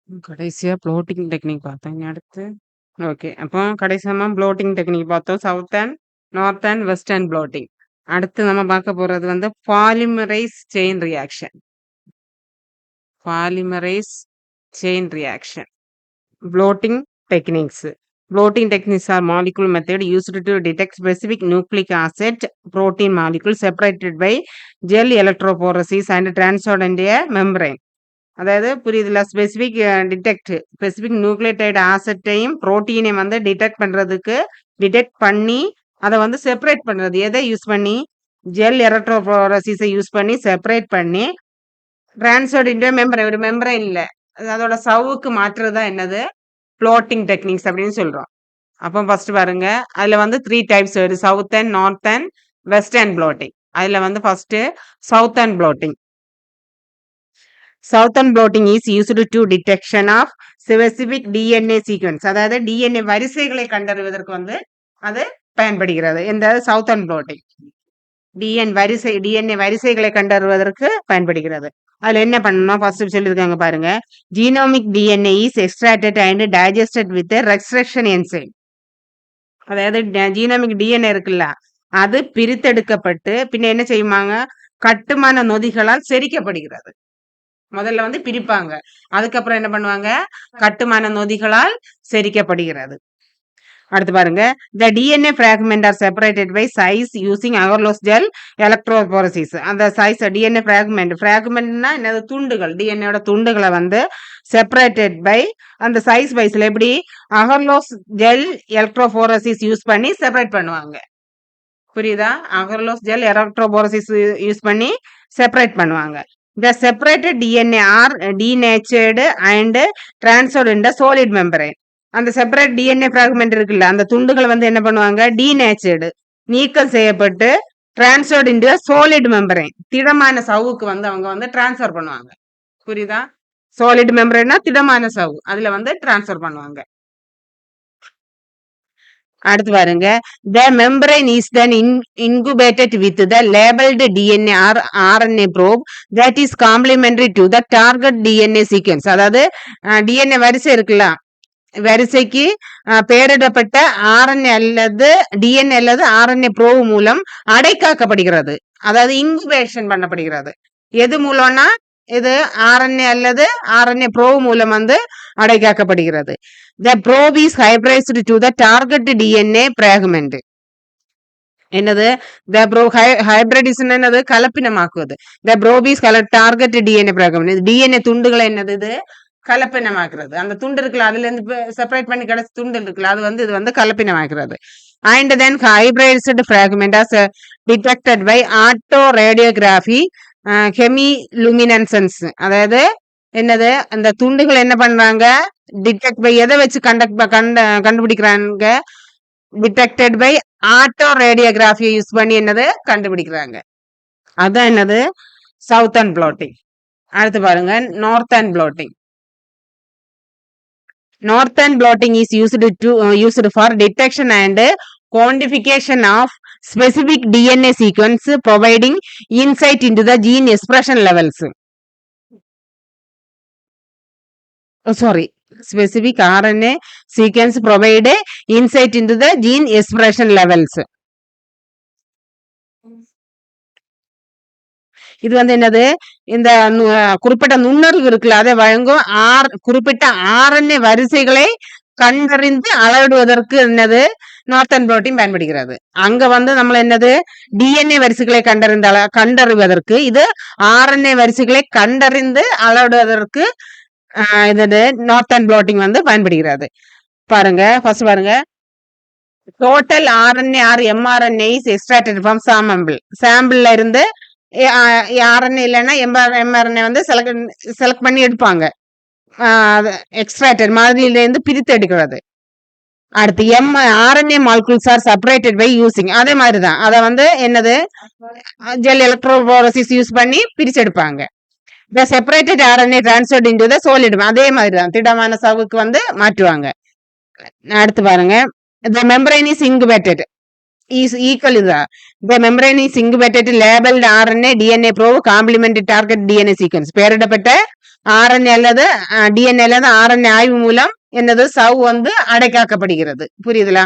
கடைசியா floating technique பார்த்தோம். இனி அடுத்து ஓகே. அப்போ கடைசி நம்ம ப்ளோட்டிங் டெக்னிக் பார்த்தோம். Southern, northern, western blotting. அடுத்து நம்ம பார்க்க போறது வந்து polymerase chain reaction. Polymerase chain reaction. Blotting techniques. Blotting techniques are molecule method used to detect specific nucleic acid protein molecules separated by gel electrophoresis and transferred into a membrane. அதாவது புரியுதுல, specific specific nucleotide ஆசிட்டையும் புரோட்டீனையும் வந்து detect பண்ணி அதை வந்து separate பண்றது. எதை use பண்ணி? Gel எலக்ட்ரோஃபோரசிஸை use பண்ணி செப்பரேட் பண்ணி டிரான்ஸ்ஃபர்ட் இன்டு மெம்பரைன், ஒரு மெம்பரைன்ல அதோட சவ்வுக்கு மாற்றுறது தான் என்னது? ப்ளோட்டிங் டெக்னிக்ஸ் அப்படின்னு சொல்றோம். அப்போ ஃபர்ஸ்ட் பாருங்க, அதுல வந்து 3 டைப்ஸ் வருது. Southern, northern, western blotting. அதுல வந்து first southern blotting. Southern blotting is used to detection of specific DNA sequence. அதாவது DNA வரிசைகளை கண்டறிவதற்கு வந்து அது பயன்படுகிறது. இந்த சவுத்தர்ன் blotting DNA வரிசைகளை கண்டறிவதற்கு பயன்படுகிறது. அதுல என்ன பண்ணணும்? ஃபர்ஸ்ட் சொல்லியிருக்காங்க பாருங்க. Genomic DNA is extracted and digested with a restriction enzyme. அதாவது ஜீனோமிக் DNA இருக்குல்ல, அது பிரித்தெடுக்கப்பட்டு பின்ன என்ன செய்யுமாங்க? கட்டுமான நொதிகளால் செரிக்கப்படுகிறது. முதல்ல வந்து பிரிப்பாங்க, அதுக்கப்புறம் என்ன பண்ணுவாங்க? கட்டுமான நொதிகளால் செரிக்கப்படுகிறது. அடுத்து பாருங்க, the DNA fragment are separated by size using Agarlo's gel electrophoresis. அந்த சைஸ் DNA fragmentனா என்னது? துண்டுகள், DNA ஓட துண்டுகளை வந்து செப்பரேட்டட் பை அந்த சைஸ் வைஸ்ல எப்படி? அகர்லோஸ் ஜெல் எலக்ட்ரோஃபோரசிஸ் யூஸ் பண்ணி செப்பரேட் பண்ணுவாங்க. புரியுதா? அகர்லோஸ் ஜெல் எலக்ட்ரோஃபோரசிஸ் யூஸ் பண்ணி செப்பரேட் பண்ணுவாங்க. The separated DNA are denatured and transferred in the solid membrane. அந்த செப்பரேட் DNA fragment இருக்குல்ல, அந்த துண்டுகளை வந்து என்ன பண்ணுவாங்க? denatured, நீக்கம் செய்யப்பட்டு transferred into a solid membrane, திடமான சவ்வுக்கு வந்து அவங்க வந்து டிரான்ஸ்ஃபர் பண்ணுவாங்க. புரியுதா? solid membraneனா திடமான சவ்வு, அதுல வந்து டிரான்ஸ்ஃபர் பண்ணுவாங்க. அடுத்து பாருங்க, the membrane is then incubated with the labeled DNA or RNA probe that is complementary to the target DNA sequence. அதாவது DNA வரிசை இருக்குல்ல, வரிசைக்கு பெயரிடப்பட்ட RNA அல்லது DNA அல்லது RNA probe மூலம் அடைக்காக்கப்படுகிறது. அதாவது இன்குபேஷன் பண்ணப்படுகிறது. எது மூலம்னா இது RNA அல்லது RNA probe மூலம் வந்து அடைக்காக்கப்படுகிறது. The probe is hybridized to the target DNA fragment. என்னது? The probe hybridization என்னது? கலப்பினமாக்குவது. The probe is target DNA fragment. DNA துண்டுகளை என்னது? இது கலப்பினமாக்குறது. அந்த துண்டு இருக்குல்ல, அதுல இருந்து செப்பரேட் பண்ணி கிடைச்ச துண்டு இருக்குல்ல, அது வந்து இது வந்து கலப்பினமாக்குறது. And then hybridized fragment is detected by auto radiography chemiluminescence. அதாவது என்னது? அந்த துண்டுகள் என்ன பண்றாங்க? டிடெக்ட் பை எதை வச்சு கண்டுபிடிக்கிறாங்க? டிடெக்டட் பை ஆட்டோ ரேடியோகிராஃபியை யூஸ் பண்ணி என்னது கண்டுபிடிக்கிறாங்க. அதான் என்னது? Southern blotting. அடுத்து பாருங்க, northern blotting. Northern blotting is used for detection and quantification of specific DNA sequence, providing insight into the gene expression levels. Specific RNA sequence provide insight into the gene expression levels. இது வந்து என்னது? இந்த குறிப்பிட்ட நுண்ணறிவு இருக்குல்ல, அதை வழங்கும் குறிப்பிட்ட RNA வரிசைகளை கண்டறிந்து அளவிடுவதற்கு என்னது? நார்த்தர்ன் ப்ளோட்டிங் பயன்படுகிறது. அங்க வந்து நம்மள என்னது? DNA வரிசைகளை கண்டறிவதற்கு, இது RNA வரிசைகளை கண்டறிந்து அளவிடுவதற்கு இது நார்த்தர்ன் ப்ளோட்டிங் வந்து பயன்படுகிறது. பாருங்க, ஃபர்ஸ்ட் பாருங்க, total RNA or mRNA is extracted from சாம்பிள்ல இருந்து RNA இல்லைன்னா mRNA வந்து செலக்ட் பண்ணி எடுப்பாங்க. எக்ஸ்ட்ராக்டட் மாதிரியில இருந்து பிரித்து எடுக்கிறது. அடுத்து RNA molecules are separated by using, அதே மாதிரிதான் அதை வந்து என்னது? ஜெல் எலக்ட்ரோஃபோரசிஸ் யூஸ் பண்ணி பிரிச்சு எடுப்பாங்க. The separated RNA transferred into the solid, அதே மாதிரிதான் திடமான சவ்வுக்கு வந்து மாற்றுவாங்க. அடுத்து பாருங்க, the membrane is incubated is equal இதுதான். The membrane is incubated labeled RNA DNA probe complement target DNA sequence. பெயரிடப்பட்ட RNA அல்லது DNA அல்லது RNA ஆய்வு மூலம் என்னது சவ் வந்து அடைக்காக்கப்படுகிறது. புரியுதுல?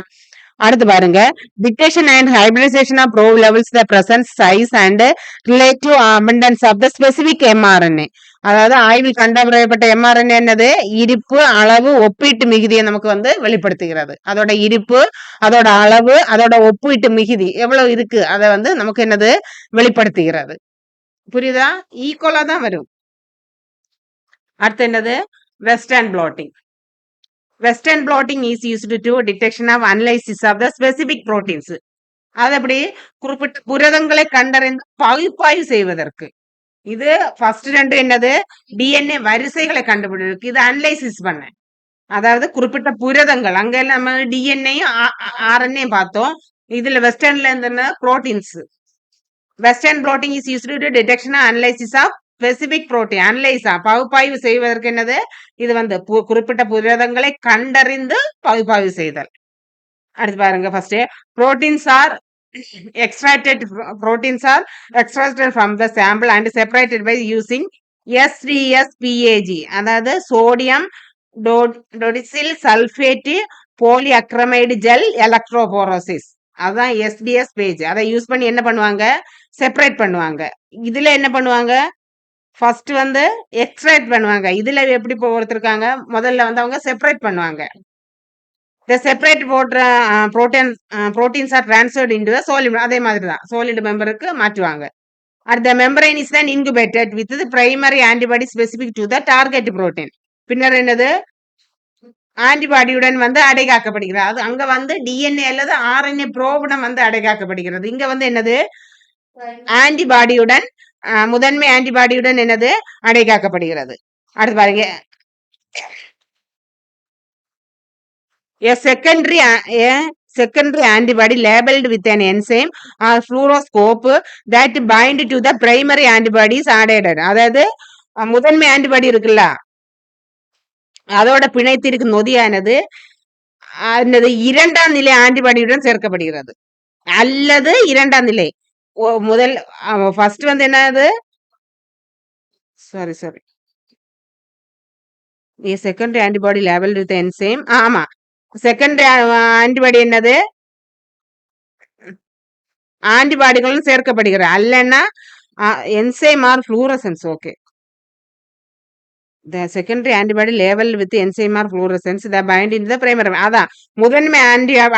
அடுத்து பாருங்க, detection and hybridisation of probe levels the presence size and relative abundance of the specific mRNA. அதாவது ஆய்வில் கண்டறியப்பட்ட mRNA என்னது, இருப்பு, அளவு, ஒப்பீட்டு மிகுதியை நமக்கு வந்து வெளிப்படுத்துகிறது. அதோட இருப்பு, அதோட அளவு, அதோட ஒப்பீட்டு மிகுதி எவ்வளவு இருக்கு அதை வந்து நமக்கு என்னது வெளிப்படுத்துகிறது. புரியுதா? ஈக்குவலா தான் வரும். அடுத்து என்னது, western blotting. Western blotting is used to detection of analysis of the specific proteins. அது அப்படி குறிப்பிட்ட புரதங்களை கண்டறிந்து பகுப்பாய்வு செய்வதற்கு. இது ஃபர்ஸ்ட் ரெண்டு என்னது, டிஎன்ஏ வரிசைகளை கண்டுபிடிக்கு. இது அனலைசிஸ் பண்ண, அதாவது குறிப்பிட்ட புரதங்கள், அங்க நம்ம டிஎன்ஏயும் ஆர்என்ஏ பார்த்தோம். இதுல வெஸ்டர்ன்ல இருந்து proteins. Western blotting is used to detection and analysis of specific protein. அனலைஸா பகுப்பாய்வு செய்வதற்கு என்னது, இது வந்து குறிப்பிட்ட புரதங்களை கண்டறிந்து பகுப்பாய்வு செய்தல். அடுத்து பாருங்க, first proteins are extracted from the sample and separated by using SDSPAG, அதாவது சோடியம் டோடிசில் சல்பேட் போலிஅக்ரமைடு ஜெல் எலக்ட்ரோபோரோசிஸ். அதான் SDS பேஜ். அதை யூஸ் பண்ணி என்ன பண்ணுவாங்க, செப்பரேட் பண்ணுவாங்க. இதுல என்ன பண்ணுவாங்க, ஃபர்ஸ்ட் வந்து எக்ஸ்ட்ராக்ட் பண்ணுவாங்க. இதுல எப்படி கொடுத்திருக்காங்க, முதல்ல வந்து அவங்க செப்பரேட் பண்ணுவாங்க. The separate proteins are transferred into the solid. அதே மாதிரி தான் solid memberக்கு மாற்றுவாங்க. And the membrane is then incubated with the primary antibody specific to the target protein. பின்னர் என்னது, ஆன்டிபாடியுடன் வந்து அடைகாக்கப்படுகிறது. அது அங்க வந்து டிஎன்ஏ அல்லது ஆர்என்ஏ ப்ரோபுடன் வந்து அடைகாக்கப்படுகிறது. இங்க வந்து என்னது, ஆன்டிபாடியுடன் முதன்மை ஆன்டிபாடியுடன் என்னது அடைகாக்கப்படுகிறது. அடுத்து பாருங்க, a secondary antibody labeled with an enzyme or fluoroscope that bind to the primary antibodies added. அதாவது முதன்மை ஆன்டிபாடி இருக்குல்ல, அதோட பிணைத்திற்கு நொதியானது என்னது இரண்டாம் நிலை ஆன்டிபாடியுடன் சேர்க்கப்படுகிறது. அல்லது இரண்டாம் நிலை முதல் ஃபர்ஸ்ட் வந்து என்னது, sorry secondary antibody labelled with enzyme. ஆமா, செகண்டரி ஆன்டிபாடி என்னது, ஆன்டிபாடிகளும் சேர்க்கப்படுகிறது. அல்லன்னா enzyme or fluorescence. Okay, the secondary antibody labeled with enzyme or fluorescence that bind into the primary. அதான் முதன்மை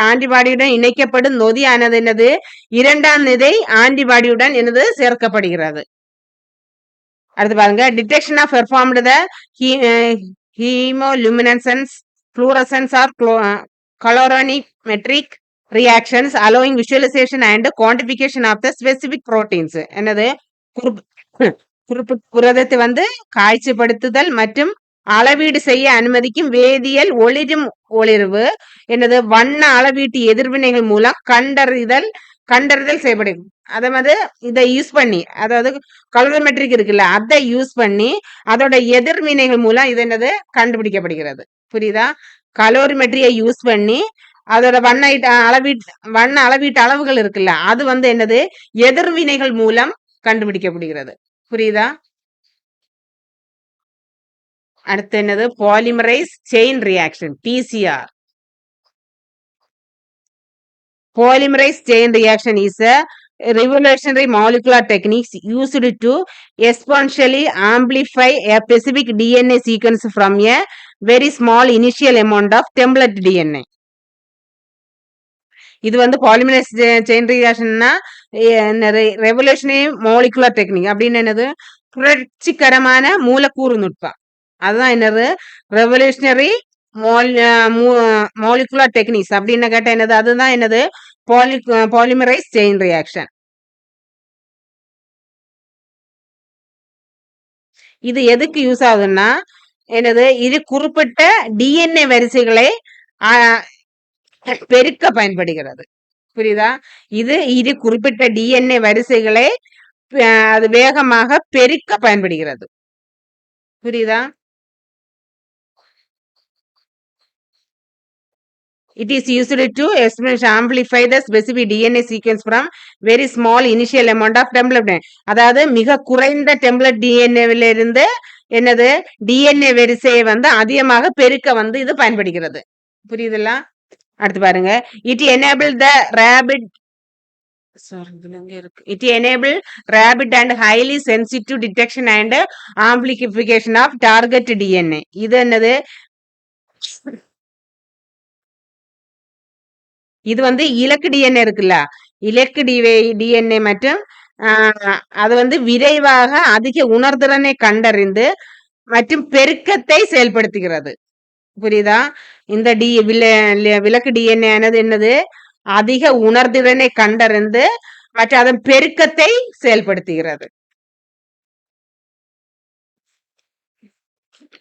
ஆன்டிபாடியுடன் இணைக்கப்படும் நொதியானது என்னது, இரண்டாம் நிலை ஆன்டிபாடியுடன் என்னது சேர்க்கப்படுகிறது. அடுத்து பாருங்க, detection of performed the chemiluminescence fluorescence or calorimetric reactions allowing visualization and quantification of the specific proteins. என்னது, குறிப்பிட்ட புரதத்தை வந்து காட்சிப்படுத்துதல் மற்றும் அளவீடு செய்ய அனுமதிக்கும் வேதியியல் ஒளிர்வு என்னது, வண்ண அளவீட்டு எதிர்வினைகள் மூலம் கண்டறிதல் செய்யப்படும். அதே மாதிரி இதை யூஸ் பண்ணி, அதாவது கலோரிமெட்ரிக் இருக்குல்ல, அதை யூஸ் பண்ணி அதோட எதிர்வினைகள் மூலம் இது என்னது கண்டுபிடிக்கப்படுகிறது. புரியுதா? கலோரிமெட்ரியை யூஸ் பண்ணி அதோட வண்ண அளவீட்டு அளவுகள் இருக்குல்ல, அது வந்து என்னது எதிர்வினைகள் மூலம் கண்டுபிடிக்கப்படுகிறது. புரியுதா? அடுத்து என்னது, polymerase chain reaction, PCR. Polymerase chain reaction is a revolutionary molecular technique used to exponentially amplify a specific DNA sequence from a very small initial amount of template DNA. இது வந்து பாலிமரைஸ் செயின் ரியாக்ஷன்னா revolutionary molecular technique அப்படின்னு என்னது, புரட்சிகரமான மூலக்கூறு நுட்பம். அதுதான் என்னது, ரெவல்யூஷனரி மாலிகுலர் டெக்னிக்ஸ் அப்படின்னு கேட்ட என்னது, அதுதான் என்னது பாலிமரைஸ் செயின் ரியாக்ஷன். இது எதுக்கு யூஸ் ஆகுதுன்னா என்னது, இது குறிப்பிட்ட டிஎன்ஏ வரிசைகளை பெருக்க பயன்படுகிறது. புரியுதா? இது குறிப்பிட்ட டிஎன்ஏ வரிசைகளை அது வேகமாக பெருக்க பயன்படுகிறது. புரியுதா? It is used to amplify the specific DNA sequence from very small initial amount of template. அதாவது மிக குறைந்த டெம்ப்ளேட் டிஎன்ஏவில் இருந்து என்னது டிஎன்ஏ வரிசையை வந்து அதிகமாக பெருக்க வந்து இது பயன்படுகிறது. புரியுதுல்ல? அடுத்து பாருங்க. It enable the rapid It enable rapid and highly sensitive detection and amplification of target DNA. இது என்னது? இது வந்து இலக்கு டிஎன்ஏ இருக்குல்ல, இலக்கு டிஎன்ஏ மற்றும் அது வந்து விரைவாக அதிக உணர்திறனை கண்டறிந்து மற்றும் பெருக்கத்தை செயல்படுத்துகிறது. புரியுதா? இந்த விலக்கு டிஎன்ஏ ஆனது என்னது அதிக உணர்திறனை கண்டறிந்து மற்றும் அதன் பெருக்கத்தை செயல்படுத்துகிறது.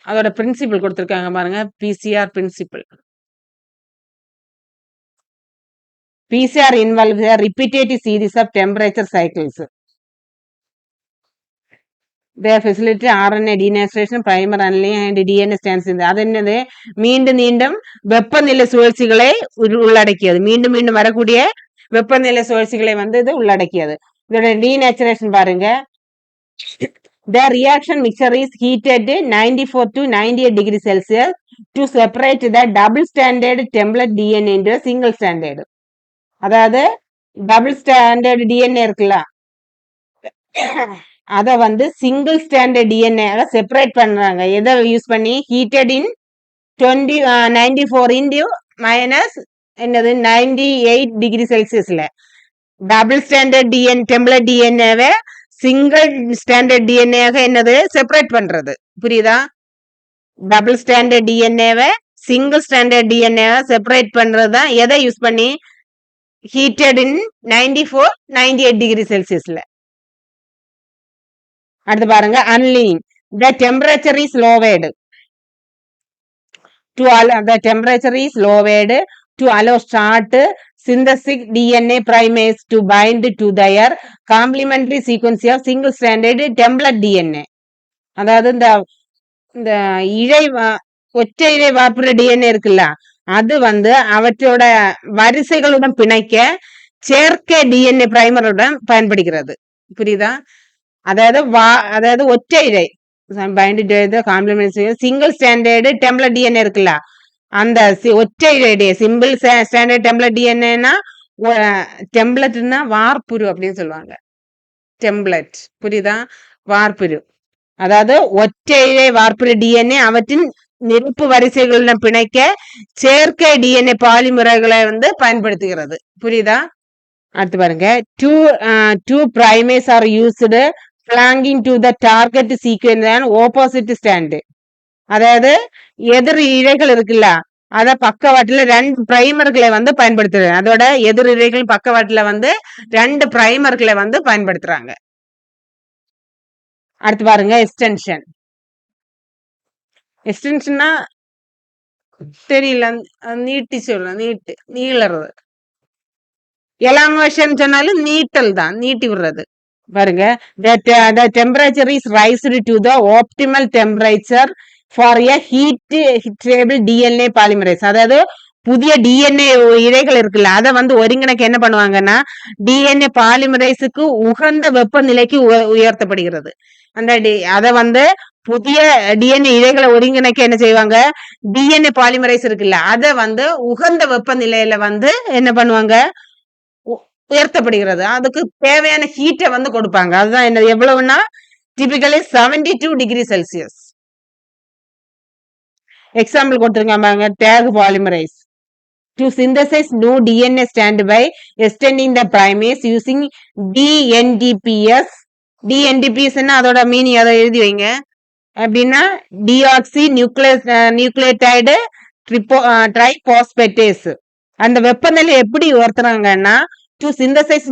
அதோட பிரின்சிபிள் கொடுத்திருக்காங்க பாருங்க, PCR principle. PCR involves a repetitive series of temperature cycles. They facilitate RNA denaturation, primer handling and DNA strands. அது என்னது மீண்டும் மீண்டும் வெப்பநிலை சுழற்சிகளை உள்ளடக்கியது. மீண்டும் மீண்டும் வரக்கூடிய வெப்பநிலை சுழற்சிகளை வந்து இது உள்ளடக்கியது. இதோட டீநேச்சுரேஷன் பாருங்க. The reaction mixture is heated 94 to 98 degrees Celsius to separate the double stranded template DNA into a single stranded. அதாவது டபுள் ஸ்டாண்டர்ட் டிஎன்ஏ இருக்குல்ல, அத வந்து சிங்கிள் ஸ்டாண்டர்ட் டிஎன்ஏ செப்பரேட் பண்றாங்க. எதை யூஸ் பண்ணி? ஹீட்டட் இன் 94 இன்டியூ மைனஸ் என்னது 98 டிகிரி செல்சியஸ்ல டபுள் ஸ்டாண்டர்ட் டெம்ப்ளேட் டிஎன்ஏவை சிங்கிள் ஸ்டாண்டர்ட் டிஎன்ஏ என்னது செப்பரேட் பண்றது. புரியுதா? டபுள் ஸ்டாண்டர்ட் டிஎன்ஏவை சிங்கிள் ஸ்டாண்டர்ட் டிஎன்ஏ செப்பரேட் பண்றதுதான் எதை யூஸ் பண்ணி? heated in 94 98 degree Celsiusல. அடுத்து பாருங்க, unleaning. The temperature is lowered to allow start synthetic DNA primase to bind to their complementary sequence of single stranded template DNA. அதாவது இந்த ஒற்றை இழை வார்ப்புரு டிஎன்ஏ இருக்குல்ல, அது வந்து அவற்றோட வரிசைகளுடன் பிணைக்க செயற்கை டிஎன்ஏ பிரைமருடன் பயன்படுகிறது. புரியுதா? அதாவது ஒற்றை இழை சிங்கிள் ஸ்டாண்டர்டு டெம்ப்ளேட் டிஎன்ஏ இருக்குல்ல, அந்த ஒற்றை இழை சிம்பிள் ஸ்டாண்டர்ட் டெம்ப்ளேட் டிஎன்ஏனா டெம்ப்ளேட்னா வார்ப்புரு அப்படின்னு சொல்லுவாங்க. டெம்ப்ளேட் புரியுதா? வார்ப்புரு, அதாவது ஒற்றை இழை வார்ப்புரு டிஎன்ஏ அவற்றின் நெருப்பு வரிசைகளுடன் பிணைக்க செயற்கை டிஎன்ஏ பாலிமுறைகளை வந்து பயன்படுத்துகிறது. புரியுதா? அடுத்து பாருங்க, two primases are used flanking to the target sequence and opposite strand. அதாவது எதிர் இழைகள் இருக்குல்ல, அத பக்கவாட்டுல 2 பிரைமர்களை வந்து பயன்படுத்துறாங்க. அதோட எதிர் இழைகள் பக்கவாட்டுல வந்து 2 பிரைமர்களை வந்து பயன்படுத்துறாங்க. அடுத்து பாருங்க, எக்ஸ்டென்ஷன். எக்ஸ்டென்ஷன்னா தெரியல, நீட்டி சொல்லலாம், நீளறது. எலாங்கேஷன் சொன்னாலும் நீட்டல் தான், நீட்டி விடுறது. பாருங்க, the temperature is raised to the optimal temperature for a heat-stable DNA polymerase. அதாவது புதிய டிஎன்ஏ இழைகள் இருக்குல்ல, அதை வந்து ஒருங்கிணைக்க என்ன பண்ணுவாங்கன்னா டிஎன்ஏ பாலிமரேஸுக்கு உகந்த வெப்பநிலைக்கு உயர்த்தப்படுகிறது. அதை வந்து புதிய டிஎன்ஏ இழைகளை ஒருங்கிணைக்க என்ன செய்வாங்க? டிஎன்ஏ பாலிமரேஸ் இருக்குல்ல, அதை வந்து உகந்த வெப்பநிலையில வந்து என்ன பண்ணுவாங்க? உயர்த்தப்படுகிறது. அதுக்கு தேவையான ஹீட்டை வந்து கொடுப்பாங்க. அதுதான் என்ன எவ்வளவுன்னா டிபிக்கலி 72 டிகிரி செல்சியஸ். எக்ஸாம்பிள் கொடுத்துருக்காங்க, take polymerase to synthesize new DNA strand by extending the primase using DNDPS. DNDPS அதோட மீனிங் அதை எழுதி வைங்க. அப்படின்னா டிஆக்சி நியூக்ளியோடைடு ட்ரைபாஸ்பேட்டேஸ். அந்த வெப்பநிலை எப்படி உயர்த்துறாங்கன்னா to synthesize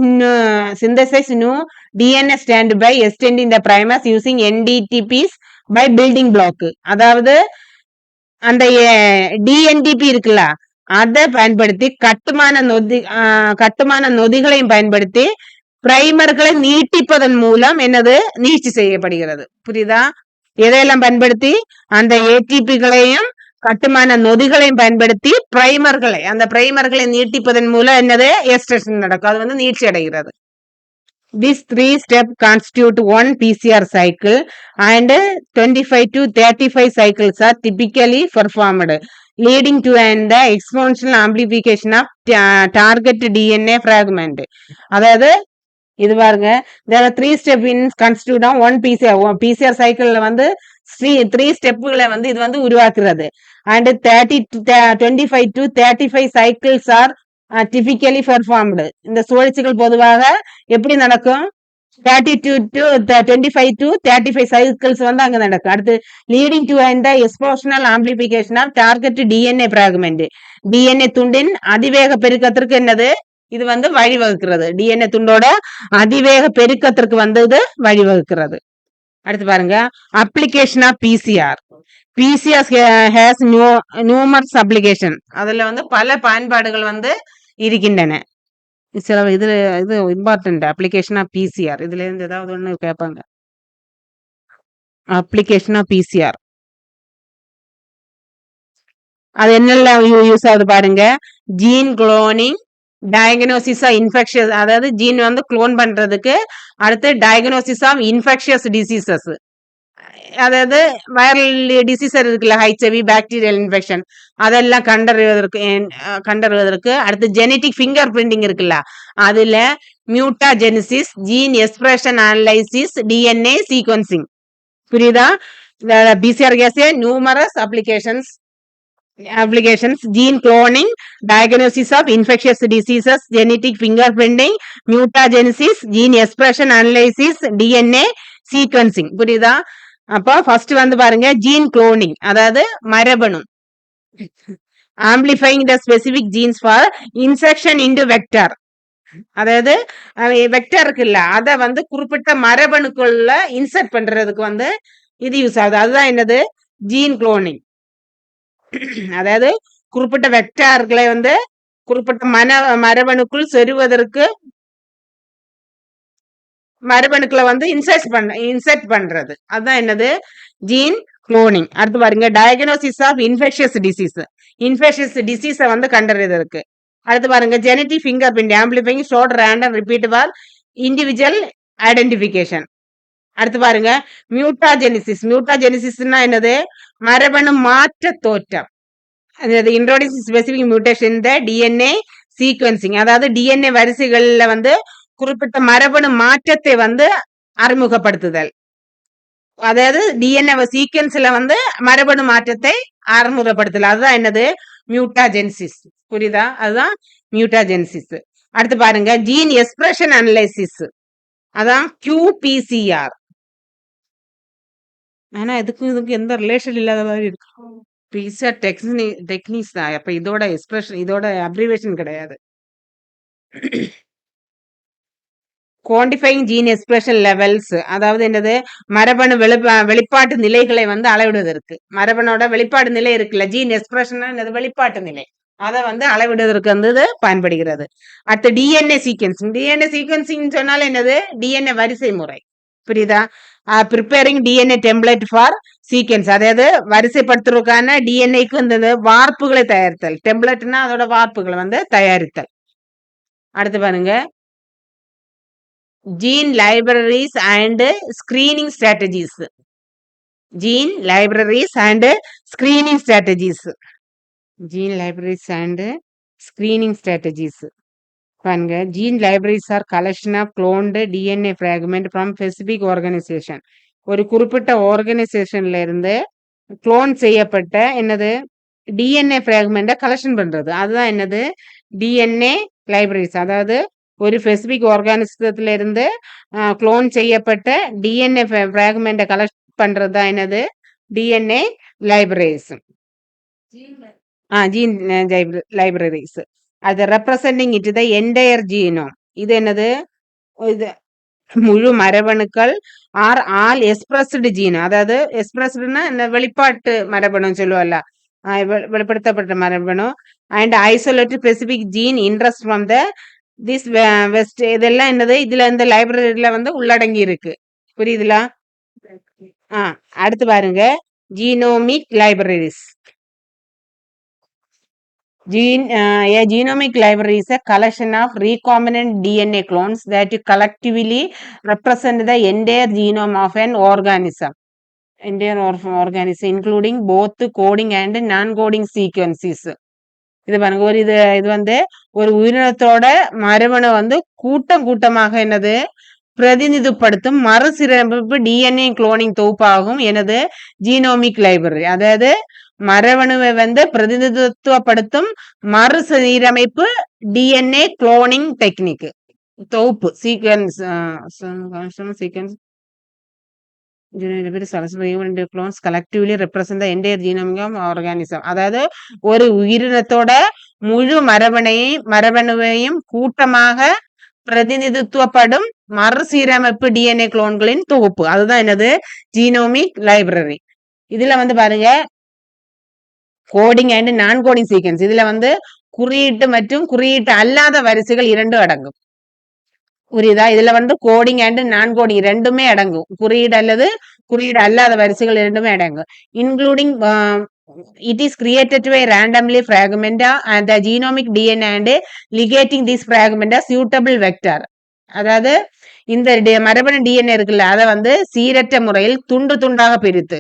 new DNA strand by extending the primase using NDTPs by building block. அதாவது அந்த டிஎன்டிபி இருக்குல்ல, அதை பயன்படுத்தி கட்டுமான நொதிகளையும் பயன்படுத்தி பிரைமர்களை நீட்டிப்பதன் மூலம் என்னது நீட்சி செய்யப்படுகிறது. புரியுதா? எதையெல்லாம் பயன்படுத்தி? அந்த ஏடிபிகளையும் கட்டுமான நொதிகளையும் பயன்படுத்தி பிரைமர்களை அந்த பிரைமர்களை நீட்டிப்பதன் மூலம் என்னது எஸ்ட்ரேஷன் நடக்கும். அது வந்து நீட்சி அடைகிறது. These three steps constitute one PCR cycle and 25 to 35 cycles are typically performed, leading to an exponential amplification of target DNA fragment. அதாவது இது பாருங்க, there are three steps in constitute one PCR cycle வந்து three ஸ்டெப்புகளை வந்து இது வந்து உருவாக்குறது. And 25 to 35 cycles are typically performed. இந்த சுழற்சிகள் பொதுவாக எப்படி நடக்கும்? 32 to 25 to 35 சைக்கிள்ஸ் வந்து அங்க நடக்கும். அடுத்து லீடிங் டு அந்த exponential amplification of target DNA fragment. DNA துண்டின் அதிவேக பெருக்கத்திற்கு என்னது இது வந்து வழிவகுக்கிறது. டிஎன்ஏ துண்டோட அதிவேக பெருக்கத்திற்கு வந்து இது வழிவகுக்கிறது. அடுத்து பாருங்க, application of PCR. PCR has numerous application. அதுல வந்து பல பயன்பாடுகள் வந்து இருக்கின்றன. சில இது இம்பார்ட்டன்ட் அப்ளிகேஷன் ஆஃப் பிசிஆர். இதுல இருந்து ஏதாவது ஒண்ணு கேட்பாங்க. அப்ளிகேஷன் ஆஃப் பிசிஆர் அது என்னெல்லாம் யூஸ் ஆகுது பாருங்க. Gene cloning, diagnosis of infectious, அதாவது ஜீன் வந்து குளோன் பண்றதுக்கு. அடுத்து டயக்னோசிஸ் ஆஃப் இன்ஃபெக்ஷியஸ் டிசீசஸ், அதாவது வைரல் டிசீசஸ் இருக்குல்ல, ஹைச்ஐவி, பாக்டீரியல் இன்ஃபெக்ஷன், அதெல்லாம் கண்டறிவதற்கு. அடுத்து ஜெனட்டிக் ஃபிங்கர் பிரிண்டிங் இருக்குல்ல, அதுல mutagenesis, gene expression analysis, DNA sequencing. புரியுதா? PCR has numerous applications, gene cloning, diagnosis of infectious diseases, genetic fingerprinting, mutagenesis, gene expression analysis, DNA sequencing. புரியுதா? அப்போ first வந்து பாருங்க, ஜீன் குளோனிங், அதாவது மரபணு. Amplifying the specific genes for insertion into vector, அதாவது vector இருக்குல்ல, அதை வந்து குறிப்பிட்ட மரபணுக்குள்ள இன்சர்ட் பண்றதுக்கு வந்து இது யூஸ் ஆகுது. அதுதான் என்னது ஜீன் குளோனிங். அதாவது குறிப்பிட்ட வெக்டார்களை வந்து குறிப்பிட்ட மரபணுக்குள் செருவதற்கு மரபணுக்களை வந்து இன்சர்ட் பண்றது. அதுதான் என்னது ஜீன் குளோனிங். அடுத்து பாருங்க, diagnosis of infectious disease, infectious டிசீஸை வந்து கண்டறிவதற்கு. அடுத்து பாருங்க, genetic finger print, amplifying short random repeat for individual identification. அடுத்து பாருங்க, மியூட்டாஜெனிசிஸ். மியூட்டாஜெனிசிஸ்னா என்னது? மரபணு மாற்ற தோற்றம். இன்ட்ரோடியூஸ் ஸ்பெசிபிக் மியூட்டேஷன் இந்த டிஎன்ஏ சீக்வன்சிங், அதாவது டிஎன்ஏ வரிசைகள்ல வந்து குறிப்பிட்ட மரபணு மாற்றத்தை வந்து அறிமுகப்படுத்துதல். அதாவது டிஎன்ஏ சீக்வன்ஸ்ல வந்து மரபணு மாற்றத்தை அறிமுகப்படுத்தல். அதுதான் என்னது மியூட்டாஜெனிசிஸ். புரியுதா? அதுதான் மியூட்டாஜெனிசிஸ். அடுத்து பாருங்க, ஜீன் எக்ஸ்பிரஷன் அனலைசிஸ், அதான் QPCR. ஆனா இதுக்கு எந்த ரிலேஷன் இல்லாத மாதிரி இருக்கு. பிசிஆர் டெக்னிக்ஸ் தான். அப்ப இதோட எக்ஸ்பிரஷன், இதோட அப்ரிவேஷன் கிடையாது. குவான்டிஃபைங் ஜீன் எக்ஸ்பிரஷன் லெவல்ஸ், அதாவது என்னது மரபணு வெளிப்பாட்டு நிலைகளை வந்து அளவிடுவதற்கு. மரபணோட வெளிப்பாடு நிலை இருக்குல்ல, ஜீன் எக்ஸ்பிரஷன் என்னது வெளிப்பாட்டு நிலை, அதை வந்து அளவிடுவதற்கு வந்து பயன்படுகிறது. அடுத்து டிஎன்ஏ சீக்வன்சிங். டிஎன்ஏ சீக்வன்சிங் சொன்னாலும் என்னது டிஎன்ஏ வரிசை முறை. புரியுதா? Preparing DNA template for sequence, அதாவது வரிசைப்படுத்துறதுக்கான டிஎன்ஏக்கு இந்த வார்ப்புகளை தயாரித்தல். டெம்ப்ளேட்னா அதோட வார்ப்புகளை வந்து தயாரித்தல். அடுத்து பாருங்க, gene libraries and screening strategies. Gene libraries and screening strategies. Gene libraries and screening strategies. பாருங்க, gene libraries are collection of cloned DNA fragment from specific organisation. ஒரு குறிப்பிட்ட ஆர்கனைசேஷன்ல இருந்து குளோன் செய்யப்பட்ட என்னது டிஎன்ஏ ஃப்ராக்மெண்ட்டை கலெக்ஷன் பண்றது. அதுதான் என்னது டிஎன்ஏ லைப்ரரிஸ். அதாவது ஒரு ஸ்பெசிபிக் ஆர்கானிசத்துல இருந்து குளோன் செய்யப்பட்ட டிஎன்ஏ ஃப்ராக்மெண்ட்டை கலெக்ட் பண்றது தான் என்னது டிஎன்ஏ லைப்ரரிஸ். Gene libraries. அது representing it the entire genome. இது என்னது? இது முழு மரபணுக்கள் ஆர் ஆல் எக்ஸ்பிரஸ்டு ஜீன், அதாவது எக்ஸ்பிரஸ்டுனா இந்த வெளிப்பாட்டு மரபணு சொல்லுவல்ல, வெளிப்படுத்தப்பட்ட மரபணு. And isolated specific gene interest from the this west. இதெல்லாம் என்னது இதுல இந்த லைப்ரரியில வந்து உள்ளடங்கி இருக்கு. புரியுதுல? அடுத்து பாருங்க, genomic libraries. A genomic library is a collection of recombinant DNA clones that collectively represent the entire genome of an organism. Including both coding and non-coding sequences. இது பாருங்க இது வந்து ஒரு உயிரினத்தோட மரபணு வந்து கூட்டமாக என்னது பிரதிநிதிப்படுத்தும் மறுசீரமைப்பு டிஎன்ஏ குளோனிங் தொகுப்பாகும் எனது ஜீனோமிக் லைப்ரரி. அதாவது மரபணுவை வந்து பிரதிநிதித்துவப்படுத்தும் மறுசீரமைப்பு டிஎன்ஏ குளோனிங் டெக்னிக் தொகுப்பு sequence clones collectively represent the entire genome of organism. அதாவது ஒரு உயிரினத்தோட முழு மரபணுவையும் கூட்டமாக பிரதிநிதித்துவப்படும் மறுசீரமைப்பு டிஎன்ஏ குளோன்களின் தொகுப்பு. அதுதான் என்னது ஜீனோமிக் லைப்ரரி. இதுல வந்து பாருங்க கோடிங் அண்ட் நான் கோடிங் சீக்வன்ஸ். இதுல வந்து குறியீட்டு மற்றும் குறியீட்டு அல்லாத வரிசைகள் இரண்டும் அடங்கும். புரியுதா? இதுல வந்து கோடிங் அண்ட் நான் கோடிங் ரெண்டுமே அடங்கும். குறியீடு அல்லது குறியீடு அல்லாத வரிசைகள் இரண்டுமே அடங்கும். Including it is created by randomly fragment and the genomic DNA and ligating this fragment a suitable vector. அதாவது இந்த மரபணு டிஎன்ஏ இருக்குல்ல அதை வந்து சீரற்ற முறையில் துண்டு துண்டாக பிரித்து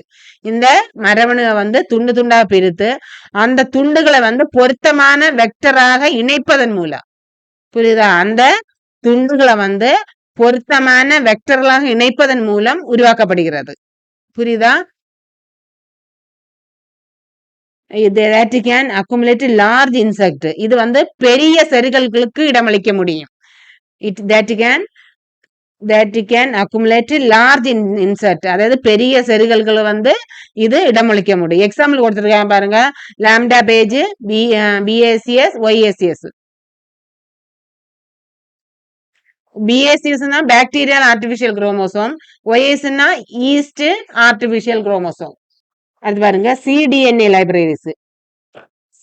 இந்த மரபணு வந்து துண்டு துண்டாக பிரித்து அந்த துண்டுகளை வந்து பொருத்தமான வெக்டராக இணைப்பதன் மூலம் புரியுதா அந்த துண்டுகளை வந்து பொருத்தமான வெக்டர்களாக இணைப்பதன் மூலம் உருவாக்கப்படுகிறது. புரியுதா? that can accumulate large insect. இது வந்து பெரிய செருகல்களுக்கு இடமளிக்க முடியும். that can accumulate large insect. அதாவது பெரிய செருகல்களை வந்து இது இடமளிக்க முடியும். எக்ஸாம்பிள் கொடுத்திருக்காங்க பாருங்க. Lambda page, BACS, YACS. BACS னா பாக்டீரியல் ஆர்டிபிஷியல் குரோமோசோம், OAS னா ஈஸ்ட் ஆர்டிபிஷியல் குரோமோசோம். அது பாருங்க cDNA லைப்ரரிஸ்.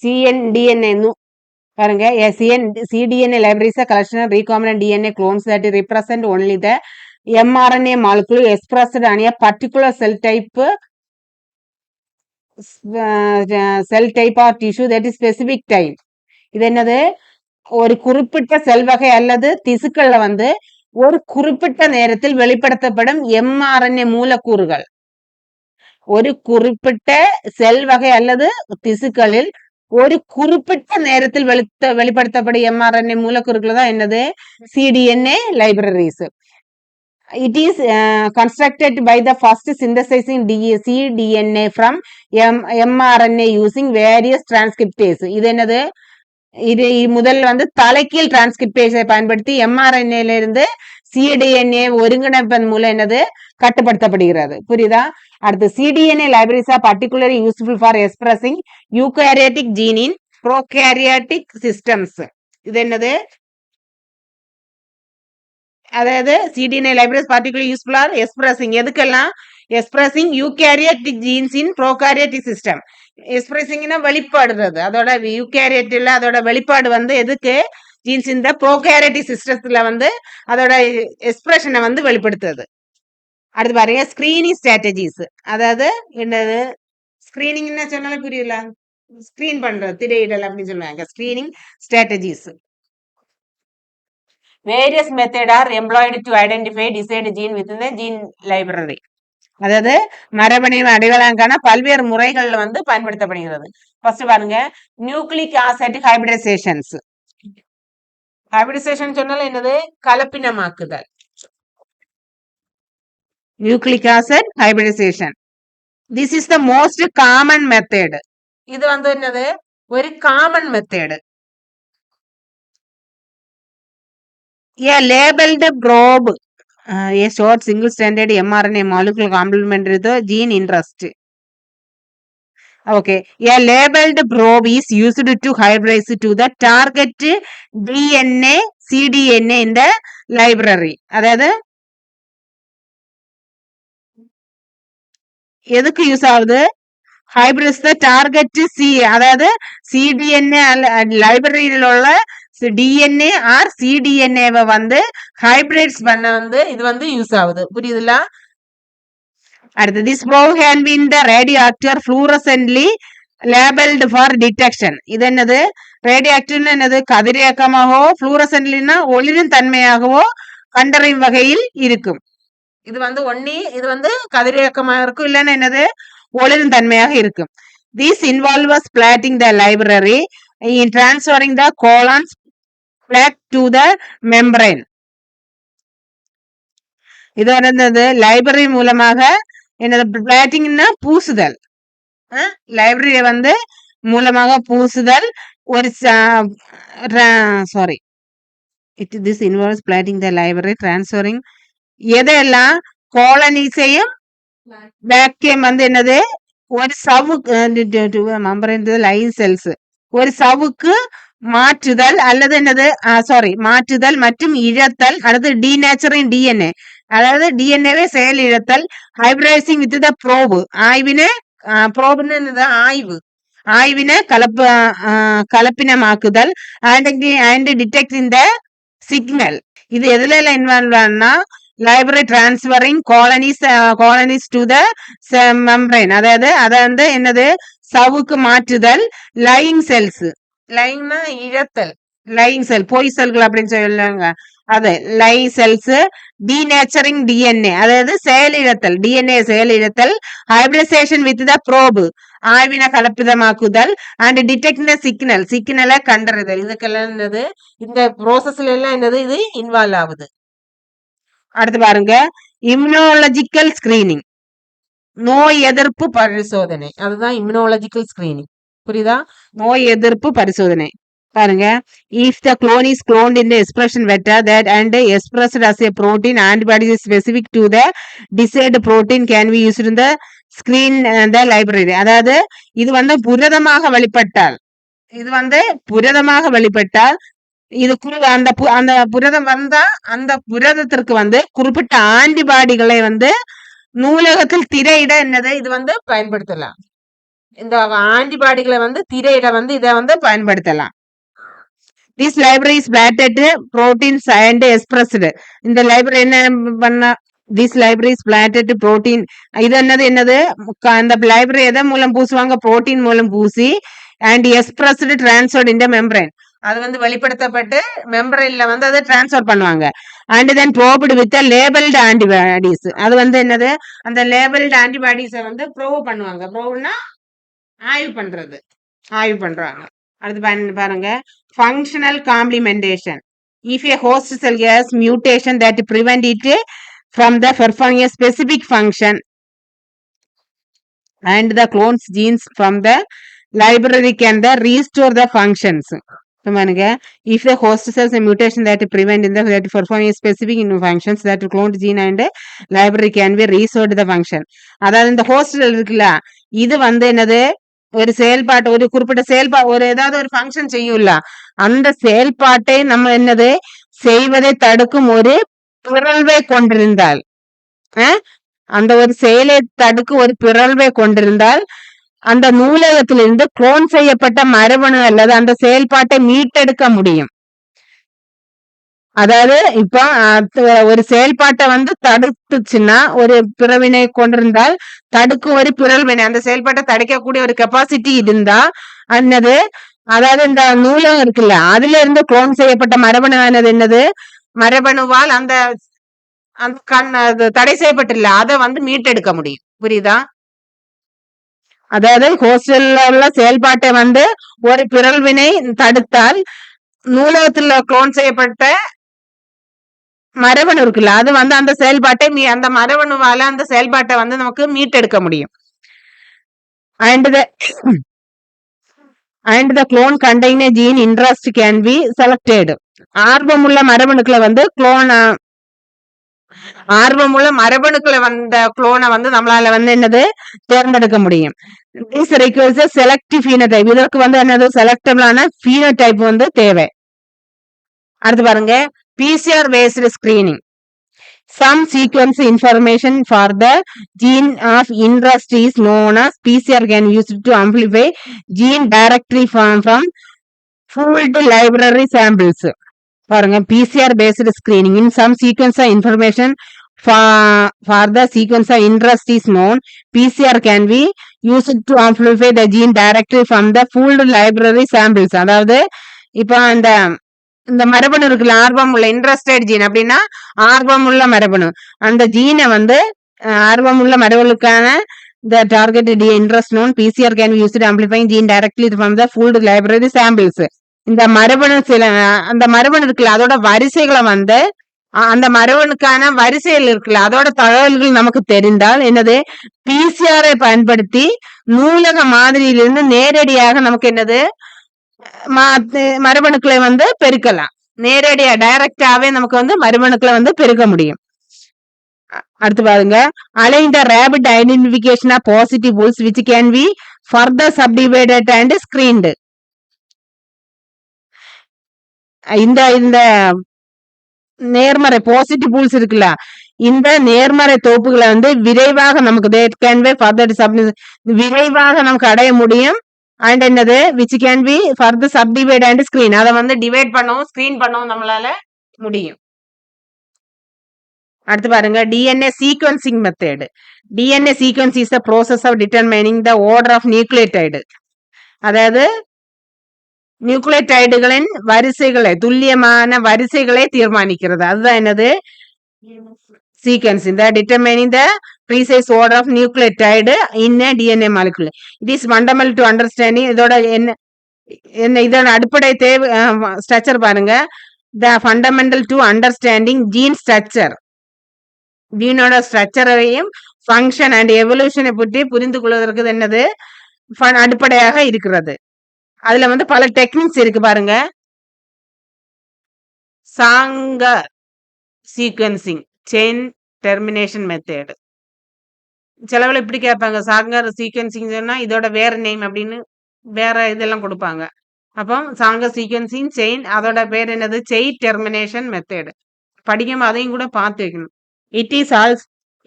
cDNA பாருங்க cDNA libraries a collection of recombinant DNA clones that represent only the mRNA molecule expressed on a particular cell type or tissue that is specific type. இது என்னது ஒரு குறிப்பிட்ட செல் வகை அல்லது திசுக்கள்ல வந்து ஒரு குறிப்பிட்ட நேரத்தில் வெளிப்படுத்தப்படும் mRNA மூலக்கூறுகள். ஒரு குறிப்பிட்ட செல் வகை அல்லது திசுக்களில் ஒரு குறிப்பிட்ட நேரத்தில் வெளிப்படுத்தப்படும் mRNA மூலக்கூறுகள் தான் என்னது cDNA libraries. It is constructed by the first synthesizing cDNA from mRNA using various transcriptase. இது என்னது இது முதல்ல வந்து தலைக்கீழ் டிரான்ஸ்கிரிப்டேஸை பயன்படுத்தி mRNA இருந்து cDNA ஒருங்கிணைப்பதன் மூலம் என்னது கட்டுப்படுத்தப்படுகிறது. புரியுதா? அடுத்து cDNA libraries are particularly useful for expressing eukaryotic gene in prokaryotic systems. இது என்னது அதாவது cDNA libraries particularly useful for expressing எதுக்கெல்லாம் expressing eukaryotic genes in prokaryotic system. எக்ஸ்பிரஸிங்னா வெளிப்பாடுறது அதோட யூகேரியட்ல அதோட வெளிப்பாடு வந்து எதுக்கு ஜீன்ஸ் இந்த ப்ரோகாரியோட்டிக் சிஸ்டத்துல வந்து அதோட எக்ஸ்பிரஷனை வந்து வெளிப்படுத்துது. அடுத்து பாருங்க ஸ்கிரீனிங் ஸ்ட்ராட்டஜிஸ். அதாவது என்னது ஸ்கிரீனிங் என்ன சொன்னாலும் புரியல ஸ்கிரீன் பண்றது திரையிடல் அப்படின்னு சொல்லுவாங்க. Screening strategies various methods are employed to identify desired gene within the gene library. அதாவது மரபணு அடையாளம் காண பல்வேறு முறைகள்ல வந்து பயன்படுத்தப்படுகிறது. ஃபர்ஸ்ட் பாருங்க நியூக்ளிக் ஆசிட் ஹைபிரிடைசேஷன்ஸ். ஹைபிரிடைசேஷன் சொன்னாலும் என்னது கலப்பினமாக்குதல். Nucleic acid hybridisation this is the most common method. இது வந்து என்னது ஒரு common method. A labeled probe, a short single stranded mRNA molecule complementary to gene interest. Okay, a labeled probe is used to hybridize to the target DNA cDNA in the library. அதாவது எதுக்கு use ஆகுது hybrids the target அதாவது cDNA லைப்ரரியில் உள்ள DNA R cDNA வந்து hybrids பண்ண வந்து இது வந்து யூஸ் ஆகுது. புரியுதுல? அடுத்து this probe can be in the radio active fluorescently labelled for detection. இது என்னது? ரேடியோ ஆக்டிவ்னு என்னது? கதிரியக்கமாகவோ ஃப்ளூரசன்ட்லினா ஒளிரும் தன்மையாகவோ கண்டறியும் வகையில் இருக்கும். இது வந்து இது வந்து கதிரியக்கமாக இருக்கும், இல்லைன்னா என்னது? ஒளிரும் தன்மையாக இருக்கும். This involves plating the library in transferring the colons plaque to the membrane. இது என்னது? லைப்ரரி மூலமாக என்னது? பிளாட்டிங்னா பூசுதல். லைப்ரரிய வந்து மூலமாக பூசுதல். ஒரு sorry this involves plating the library transferring எதெல்லாம் காலனிஸையும் வேக்யூம் வந்து என்னது? ஒரு சவுக்கு லைன் செல்ஸ் ஒரு சவுக்கு மாற்றுதல் அல்லது என்னது? மாற்றுதல் மற்றும் இழத்தல். அடுத்து டீநேச்சரிங் டிஎன்ஏ, அதாவது டிஎன்ஏவை செயல் இழத்தல். ஹைபிரைசிங் வித் த ப்ரோபு, ஆய்வினை ப்ரோபுன்னு என்னது? ஆய்வினை கலப்பினமாக்குதல். And detecting the signal. இது எதுல இன்வால்வ் ஆனா library transferring colonies to the membrane, அதாவது அதை வந்து என்னது? சவுக்கு மாற்றுதல். லைங் செல்ஸ், லைன்னா இழத்தல், லைங் செல் பொய் செல்கள் அப்படின்னு சொல்லுவாங்க, அது லை செல்ஸ். டீநேச்சரிங் டிஎன்ஏ, அதாவது செயலிழத்தல், டிஎன்ஏ செயலிழத்தல். ஹைபிரிடைசேஷன் வித் த ப்ரோபு, ஆய்வின கலப்பிதமாக்குதல். அண்ட் டிடெக்டிங் த சிக்னலை கண்டறிதல். இதுக்கெல்லாம் என்னது? இந்த ப்ரோசஸ்ல எல்லாம் என்னது? இது இன்வால்வ் ஆகுது. அடுத்து பாருங்க, இம்யூனாலஜிக்கல் ஸ்கிரீனிங், நோய் எதிர்ப்பு பரிசோதனை. அதுதான் இம்யூனாலஜிக்கல் ஸ்கிரீனிங். புரியுதா? நோய் எதிர்ப்பு பரிசோதனை. பாருங்க, if the clone is cloned in the expression vector that and expressed as a protein, antibodies specific to the desired protein can be used in the screen the library. அதாவது இது வந்து புரதமாக வெளிப்பட்டால், இது அந்த புரதம் வந்தா அந்த புரதத்திற்கு வந்து குறிப்பிட்ட ஆன்டிபாடிகளை வந்து நூலகத்தில் திரையிட என்னது? இது வந்து பயன்படுத்தலாம். இந்த ஆன்டிபாடிகளை வந்து திரையிட வந்து இதை வந்து பயன்படுத்தலாம். This library is platted proteins and expressed. இந்த லைப்ரரி என்ன பண்ண? This library is platted protein. இது என்னது? அந்த லைப்ரரி எதன் மூலம் பூசுவாங்க? புரோட்டீன் மூலம் பூசி and expressed transferred in the membrane. அது வந்து வெளிப்படுத்தப்பட்டு மெம்பரேன்ல வந்து அதை டிரான்ஸ்ஃபர் பண்ணுவாங்க. And then probed with labelled antibodies. அது வந்து என்னது? அந்த லேபிள்டு ஆன்டிபாடிஸை வந்து ப்ரோவ் பண்ணுவாங்க. ப்ரோவ்னா ஆய்வு பண்றாங்க. அடுத்து பாருங்க, functional complementation. If a host cell has mutation that prevent it from the performing a specific function and the clones genes from the library can the restore the functions. If the host cells a mutation that prevent in the that performing specific functions that cloned gene and library can be restored the function. அதாவது இந்த host இருக்குல்ல, இது வந்து என்னது? ஒரு செயல்பாட்டு, ஒரு குறிப்பிட்ட செயல்பாடு, ஒரு ஏதாவது ஒரு ஃபங்க்ஷன் செய்யும்ல, அந்த செயல்பாட்டை நம்ம என்னது செய்வதை தடுக்கும் ஒரு பிறழ்வை கொண்டிருந்தால், அந்த ஒரு செயலை தடுக்கும் ஒரு பிறழ்வை கொண்டிருந்தால் அந்த நூலகத்திலிருந்து குளோன் செய்யப்பட்ட மரபணு அல்லது அந்த செயல்பாட்டை மீட்டெடுக்க முடியும். அதாவது இப்ப ஒரு செயல்பாட்டை வந்து தடுத்துச்சுன்னா, ஒரு பிறவினை கொண்டிருந்தால் தடுக்கும் ஒரு பிறழ்வினை, அந்த செயல்பாட்டை தடுக்கக்கூடிய ஒரு கெப்பாசிட்டி இருந்தா என்னது? அதாவது இந்த நூலகம் இருக்குல்ல, அதுல இருந்து குளோன் செய்யப்பட்ட மரபணு என்னது? மரபணுவால் அந்த தடை செய்யப்பட்டில்ல, அதை வந்து மீட்டெடுக்க முடியும். புரியுதா? அதாவது ஹோஸ்டல்ல உள்ள செயல்பாட்டை வந்து ஒரு பிறழ்வினை தடுத்தால் நூலகத்துல குளோன் செய்யப்பட்ட மரபணு இருக்குல்ல, அது வந்து அந்த செயல்பாட்டை அந்த மரபணுவால அந்த செயல்பாட்டை வந்து நமக்கு மீட்டெடுக்க முடியும். and the clone contain a gene interest can be selected. ஆர்வமுள்ள மரபணுக்களை வந்து ஆர்வமுள்ள மரபணுக்களை வந்த குளோனை வந்து நம்மளால வந்து என்னது தேர்ந்தெடுக்க முடியும். This requires a selective phenotype. இதற்கு வந்து என்னது செலக்டபிளான phenotype வந்து தேவை. அடுத்து பாருங்க, PCR based screening. Some sequence information for the gene of interest is known as PCR can be used to amplify gene directly from pooled library samples. பாருங்க, PCR based screening. In some sequence information for the sequence of interest is known, PCR can be used to amplify the gene directly from the pooled library samples. அதாவது இப்போ அந்த இந்த மரபணு இருக்குல்ல, ஆர்வம் உள்ள interested gene அப்படின்னா ஆர்வம் உள்ள மரபணு, அந்த ஜீனை வந்து ஆர்வம் உள்ள மரபணுக்கான the targeted interest known PCR can be used to amplifying gene directly from the pooled library samples. இந்த மரபணு அந்த மரபணு இருக்குல்ல, அதோட வரிசைகளை வந்து அந்த மரபணுக்கான வரிசையில் இருக்குல்ல, அதோட தகவல்கள் நமக்கு தெரிந்தால் என்னது, பிசிஆரை பயன்படுத்தி நூலக மாதிரியிலிருந்து நேரடியாக நமக்கு என்னது மரபணுக்களை வந்து பெருக்கலாம். நேரடியா டைரக்டாவே நமக்கு வந்து மரபணுக்களை வந்து பெருக்க முடியும். அடுத்து பாருங்க, allowing the rapid identification of positive pools which can be further subdivided and screened. இந்த நேர்மறை பாசிட்டிவ் பூல்ஸ் இருக்குல்ல, இந்த நேர்மறை தோப்புகளை வந்து விரைவாக நமக்கு விரைவாக நமக்கு அடைய முடியும். அண்ட் என்னது, which can be further subdivide and screen, அதை வந்து டிவைட் பண்ணவும் ஸ்கிரீன் பண்ணவும் நம்மளால முடியும். அடுத்து பாருங்க, DNA sequencing method. DNA sequence is the process of determining the order of nucleotide. அதாவது நியூக்ளியோடைடுகளின் வரிசைகளை, துல்லியமான வரிசைகளை தீர்மானிக்கிறது. அதுதான் என்னது, சீக்வன்ஸ். இந்த determining the precise order of nucleotide in a DNA molecule. It is fundamental to understanding. இதோட இதோட அடிப்படை தேவை ஸ்ட்ரக்சர் பாருங்க. The fundamental to understanding gene structure. ஜீனோட ஸ்ட்ரக்சரையும் ஃபங்க்ஷன் அண்ட் எவல்யூஷனை பற்றி புரிந்து கொள்வதற்கு என்னது அடிப்படையாக இருக்கிறது. அதுல வந்து பல டெக்னிக்ஸ் இருக்கு பாருங்க. சாங்கர் சீக்வன்சிங் செயின் டெர்மினேஷன் மெத்தட். சிலவில் இப்படி கேட்பாங்க, சாங்கர் சீக்வன்சிங் சொன்னா இதோட வேற நேம் அப்படின்னு வேற இதெல்லாம் கொடுப்பாங்க. அப்போ சாங்கர் சீக்வன்சிங் செயின், அதோட பேர் என்னது, செயின் டெர்மினேஷன் மெத்தட். படிக்கும் அதையும் கூட பார்த்து வைக்கணும்.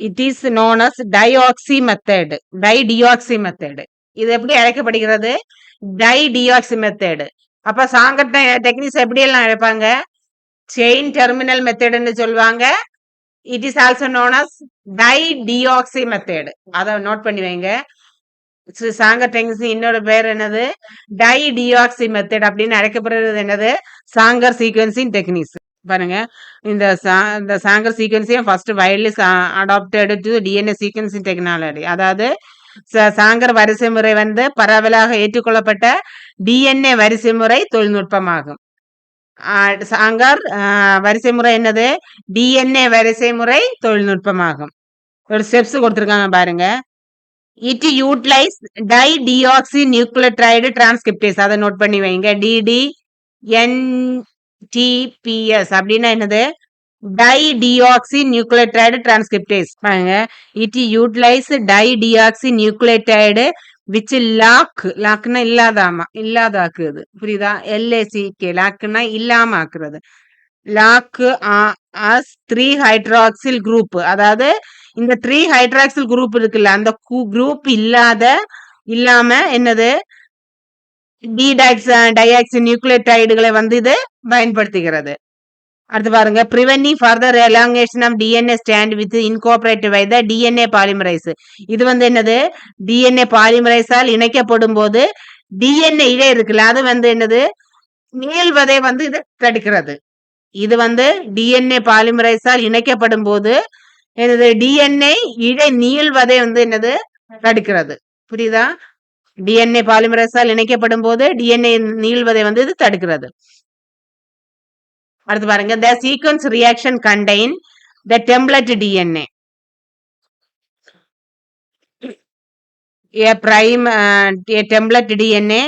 It is known as dioxy method, dideoxy method. இது எப்படி அழைக்கப்படுகிறது, டைடிஆக்சி மெத்தட். அப்ப சாங்கர் டெக்னிக்ஸ் எப்படி எல்லாம் அழைப்பாங்க, செயின் டெர்மினல் மெத்தட்னு சொல்லுவாங்க. It is also known as dideoxy method. அதை நோட் பண்ணி வைங்க. சாங்கர் டெக்னிக்ஸ் இன்னொரு பேர் என்னது, டைடிஆக்சி மெத்தட் அப்படின்னு அழைக்கப்படுறது என்னது, சாங்கர் சீக்வன்சிங் டெக்னிக்ஸ். பாருங்க, இந்த Sanger sequencing first widely adopted to DNA sequencing technology. அதாவது சாங்கர் வரிசை முறை வந்து பரவலாக ஏற்றுக்கொள்ளப்பட்ட டிஎன்ஏ வரிசை முறை தொழில்நுட்பமாகும். சாங்கர் வரிசை முறை என்னது, டிஎன்ஏ வரிசை முறை தொழில்நுட்பமாகும். ஒரு ஸ்டெப்ஸ் கொடுத்துருக்காங்க பாருங்க. It utilise dideoxy nucleotide transcriptase. அதை நோட் பண்ணி வைங்க. DDNTPS அப்படின்னா என்னது, டைடிஆக்சி நியூக்ளியோடைடு டிரான்ஸ்கிரிப்டேஸ். பாருங்க, it utilise dideoxy nucleotide which லாக்னா இல்லாதாக்குது. புரியுதா, LACK லாக்னா இல்லாம ஆக்குறது. Lack as 3 hydroxyl group. அதாவது இந்த 3 ஹைட்ராக்சில் குரூப் இருக்குல்ல, அந்த குரூப் இல்லாம என்னது, டைஆக்சி நியூக்ளியோடைடுகளை வந்து இது பயன்படுத்துகிறது. அடுத்து பாருங்க, preventing further elongation of DNA strand with incorporated by the DNA polymerase. இது வந்து என்னது, டிஎன்ஏ பாலிமரைஸால் இணைக்கப்படும் போது டிஎன்ஏ இழை இருக்குல்ல, அது வந்து என்னது, நீள்வதை வந்து இது தடுக்கிறது. இது வந்து டிஎன்ஏ பாலிமரைஸால் இணைக்கப்படும் போது என்னது, டிஎன்ஏ இழை நீள்வதை வந்து என்னது தடுக்கிறது. புரியுதா, டிஎன்ஏ பாலிமரைஸால் இணைக்கப்படும் போது டிஎன்ஏ நீள்வதை வந்து இது தடுக்கிறது. அடுத்து பாருங்க, the sequence reaction contain the template DNA. A template DNA,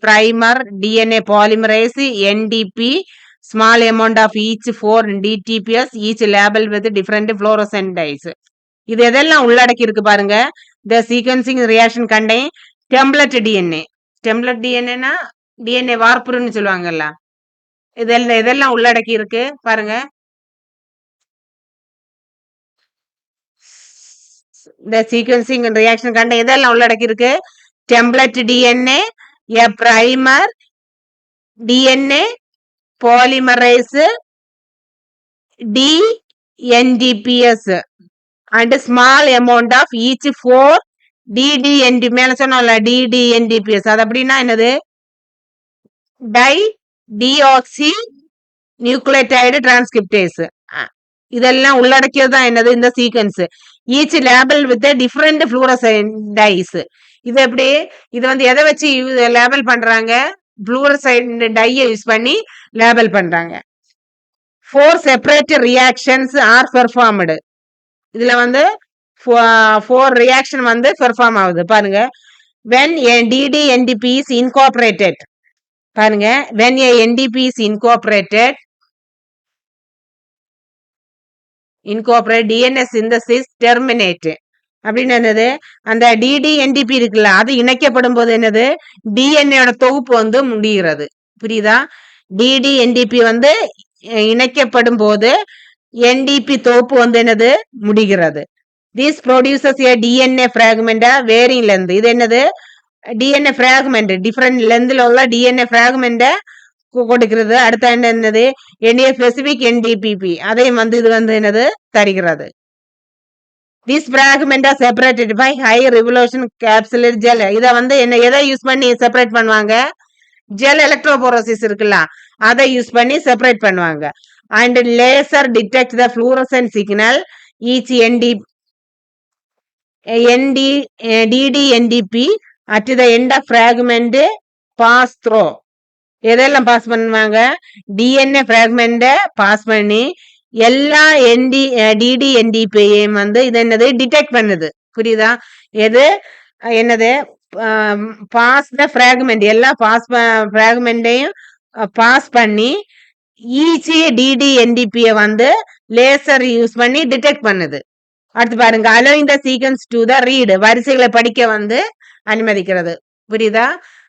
primer DNA polymerase NDP, small amount of each 4 DTPs, each labeled with different fluorescent dyes. இது எதெல்லாம் உள்ளடக்கி இருக்கு பாருங்க. The sequencing reaction contain template DNA. template DNA னா DNA வார்ப்புருன்னு சொல்லுவாங்கல்ல, இதெல்லாம் உள்ளடக்கி இருக்கு பாருங்க. இந்த சீக்வன்சிங் ரியாக்ஷன் கண்ட இதெல்லாம் உள்ளடக்கி இருக்கு. Template DNA, a primer DNA polymerase, NDPS and small amount of each 4 DDND மேல சொன்னோம்ல DDNDPS அது அப்படின்னா என்னது டை டிஆக்சி நியூக்ளியோடைடு டிரான்ஸ்கிரிப்டேஸ் இதெல்லாம் உள்ளடக்கியது தான் என்னது இந்த sequence each label with different fluorescent dyes இது எப்படி இது வந்து எதை வச்சு லேபிள் பண்றாங்க ஃப்ளூரசைடு டையை யூஸ் பண்ணி லேபிள் பண்றாங்க 4 செப்பரேட் ரியாக்ஷன்ஸ் ஆர் பெர்ஃபார்ம்டு இதுல வந்து 4 ரியாக்ஷன் வந்து பெர்ஃபார்ம் ஆகுது பாருங்க when a DDNDP is incorporated பாருங்க when a NDP is incorporate DNA synthesis terminate அப்படின்னு என்னது அந்த DDNDP இருக்குல்ல அது இணைக்கப்படும் போது என்னது டிஎன்ஏட தொகுப்பு வந்து முடிகிறது புரியுதா DDNDP வந்து இணைக்கப்படும் போது NDP தொகுப்பு வந்து என்னது முடிகிறது this produces a DNA fragment varying length இது என்னது DNA fragment different lengthல உள்ள DNA fragment கொடுக்கிறது அடுத்த என்னது NA specific NDPP அதையும் வந்து இது வந்து என்னது தருகிறது this fragment are separated by high revolution capsular gel இத வந்து என்ன எதை யூஸ் பண்ணி செப்பரேட் பண்ணுவாங்க ஜெல் எலக்ட்ரோபோரோசிஸ் இருக்குல்ல அதை யூஸ் பண்ணி செப்பரேட் பண்ணுவாங்க and laser detect the fluorescent signal each DDNDP at the end of fragment pass through எதெல்லாம் பாஸ் பண்ணுவாங்க டிஎன்ஏ ஃப்ராக்மெண்ட பாஸ் பண்ணி எல்லா DDNDPயையும் வந்து இது என்னது டிடெக்ட் பண்ணுது புரியுதா எது என்னது பாஸ் த ஃப்ராக்மெண்ட் எல்லா ஃப்ராக்மெண்டையும் பாஸ் பண்ணி ஈச் DDNDPயை வந்து லேசர் யூஸ் பண்ணி டிடெக்ட் பண்ணுது அடுத்து பாருங்க allowing the sequence to the read வரிசைகளை படிக்க வந்து அனுமதிக்கிறது புரியுதா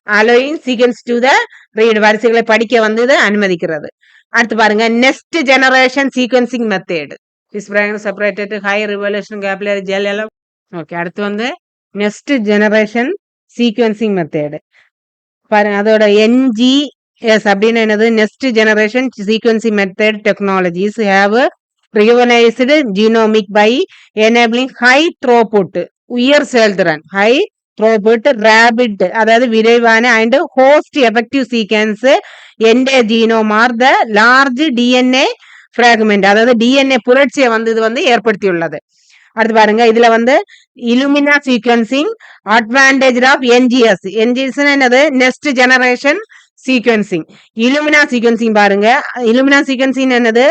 allowing sequence to the read வரிசைகளை படிக்க வந்து அனுமதிக்கிறது அடுத்து பாருங்க next generation sequencing method separated high revolution capillary gel எல்லாம் ஓகே அடுத்து வந்து நெக்ஸ்ட் ஜெனரேஷன் சீக்வன்சிங் மெத்தட் பாருங்க அதோட NGS அப்படின்னு என்னது next generation sequencing method technologies have reorganized genomic by enabling high throughput உயர் செயல்திறன் ஹை த்ரோபுட் ரேபிட் அதாவது விரைவான and cost effective sequence entire genome or the large DNA fragment அதாவது DNA புரட்சியை வந்து இது வந்து ஏற்படுத்தியுள்ளது அடுத்து பாருங்க இதுல வந்து Illumina sequencing advantage of NGS என்னது next generation sequencing Illumina sequencing பாருங்க இலுமினா சீக்வன்சிங் என்னது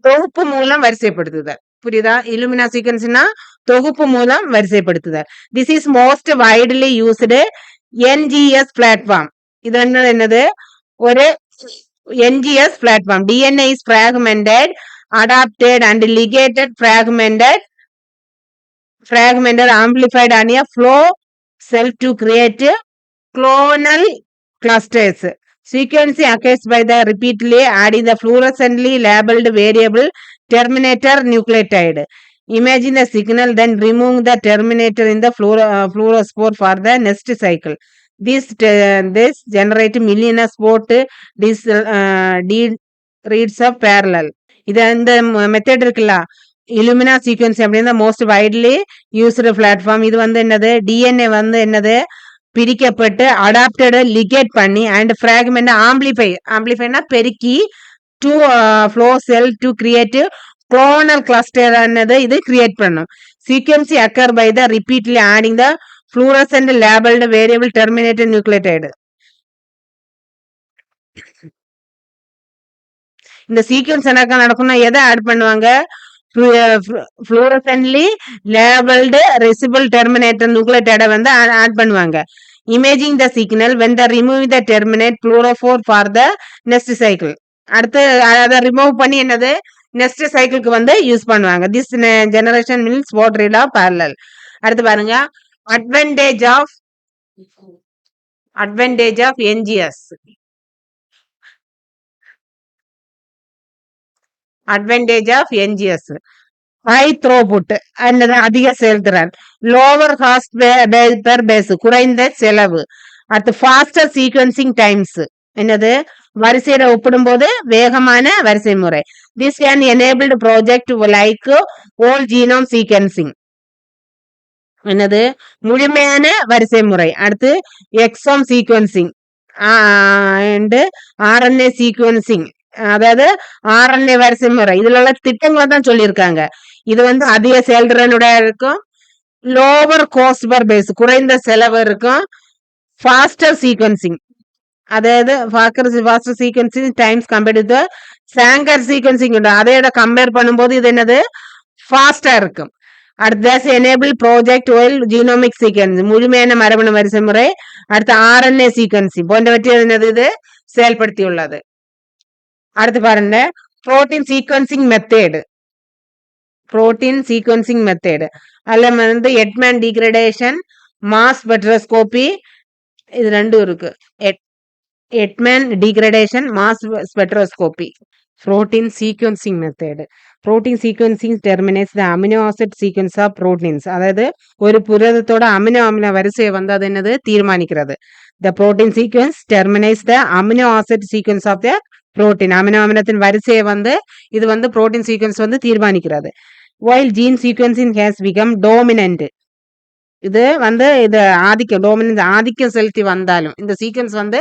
தொகுப்பு மூலம் வரிசைப்படுத்துதல் புரியுதா இலுமினா சீக்வன்ஸ்னா தொகுப்பு மூலம் வரிசைப்படுத்துதல் this is most widely used NGS platform இது என்னது ஒரு NGS platform DNA is fragmented adapted and ligated fragmented amplified on a flow cell to create clonal clusters sequencing occurs by the repeatedly adding the fluorescently labeled variable terminator nucleotide. Imagine the signal, then remove the terminator in the fluorospore for the next cycle. This generate million sport reads of parallel. இந்த method இருக்குல்ல இலுமினா sequence அப்படின்னா most widely used platform இது வந்து என்னது DNA வந்து என்னது பிரிக்கப்பட்டு adapted லிகேட் பண்ணி அண்ட் ஃப்ராக்மெண்ட் ஆம்பிளிஃபைனா பெருக்கி to flow cell to create clonal cluster என்னது இது கிரியேட் பண்ணும் sequencing occur by the repeatedly adding the fluorescent labelled variable terminated nucleotide இந்த சீக்வன்ஸ் என்ன நடக்கும்னா எதை ஆட் பண்ணுவாங்க fluorescently labeled residual terminator nucleotide வந்து ஆட் பண்ணுவாங்க imaging the signal when the remove the terminate fluorophore for the next cycle அடுத்து அதை remove பண்ணி என்னது நெக்ஸ்ட் சைக்கிளுக்கு வந்து யூஸ் பண்ணுவாங்க this generation means what read of parallel அடுத்து பாருங்க advantage of NGS advantage of NGS high throughput என்னது அதிக செயல்திறன் lower cost per base குறைந்த செலவு அடுத்து faster sequencing times என்னது வரிசையோட ஒப்பிடும்போது வேகமான வரிசை முறை. This can enabled project like whole genome sequencing. என்னது? முழுமையான வரிசை முறை. அடுத்து exome sequencing and RNA sequencing, அதாவது RNA வரிசை முறை. இதுல உள்ள திட்டங்களை தான் சொல்லியிருக்காங்க. இது வந்து அதிக செயல்திறனுடைய இருக்கும், லோவர் காஸ்ட் பர் பேஸ், குறைந்த செலவு இருக்கும், ஃபாஸ்டர் சீக்வென்சிங், அதாவது faster sequencing times compared to Sanger sequencing அதையோட கம்பேர் பண்ணும்போது இது என்னது? ஃபாஸ்டா இருக்கும். அடுத்து enable project whole genomic sequence, முழுமையான மரபணு வரிசை முறை. அடுத்து RNA சீக்வென்சிங் போன்றவற்றை என்னது இது செயல்படுத்தியுள்ளது. அடுத்து பாருங்க protein sequencing method. Protein sequencing method அதுல வந்து எட்மேன் டிகிரடேஷன், மாஸ் ஸ்பெக்ட்ரோஸ்கோபி, இது ரெண்டும் இருக்கு. Edman degradation, mass spectroscopy. Protein sequencing method. Protein sequencing terminates the amino acid sequence of proteins, அதாவது ஒரு புரதத்தோட அமினோ அமில வரிசையை வந்து அது என்னது தீர்மானிக்கிறது. The protein sequence determines the amino acid sequence of the protein, amino அமிலத்தின் வரிசையை வந்து இது வந்து புரோட்டீன் சீக்வென்ஸ் வந்து தீர்மானிக்கிறது. while gene sequencing has become dominant, இது வந்து இது ஆதிக்கம் செலுத்தி வந்தாலும், இந்த சீக்வென்ஸ் வந்து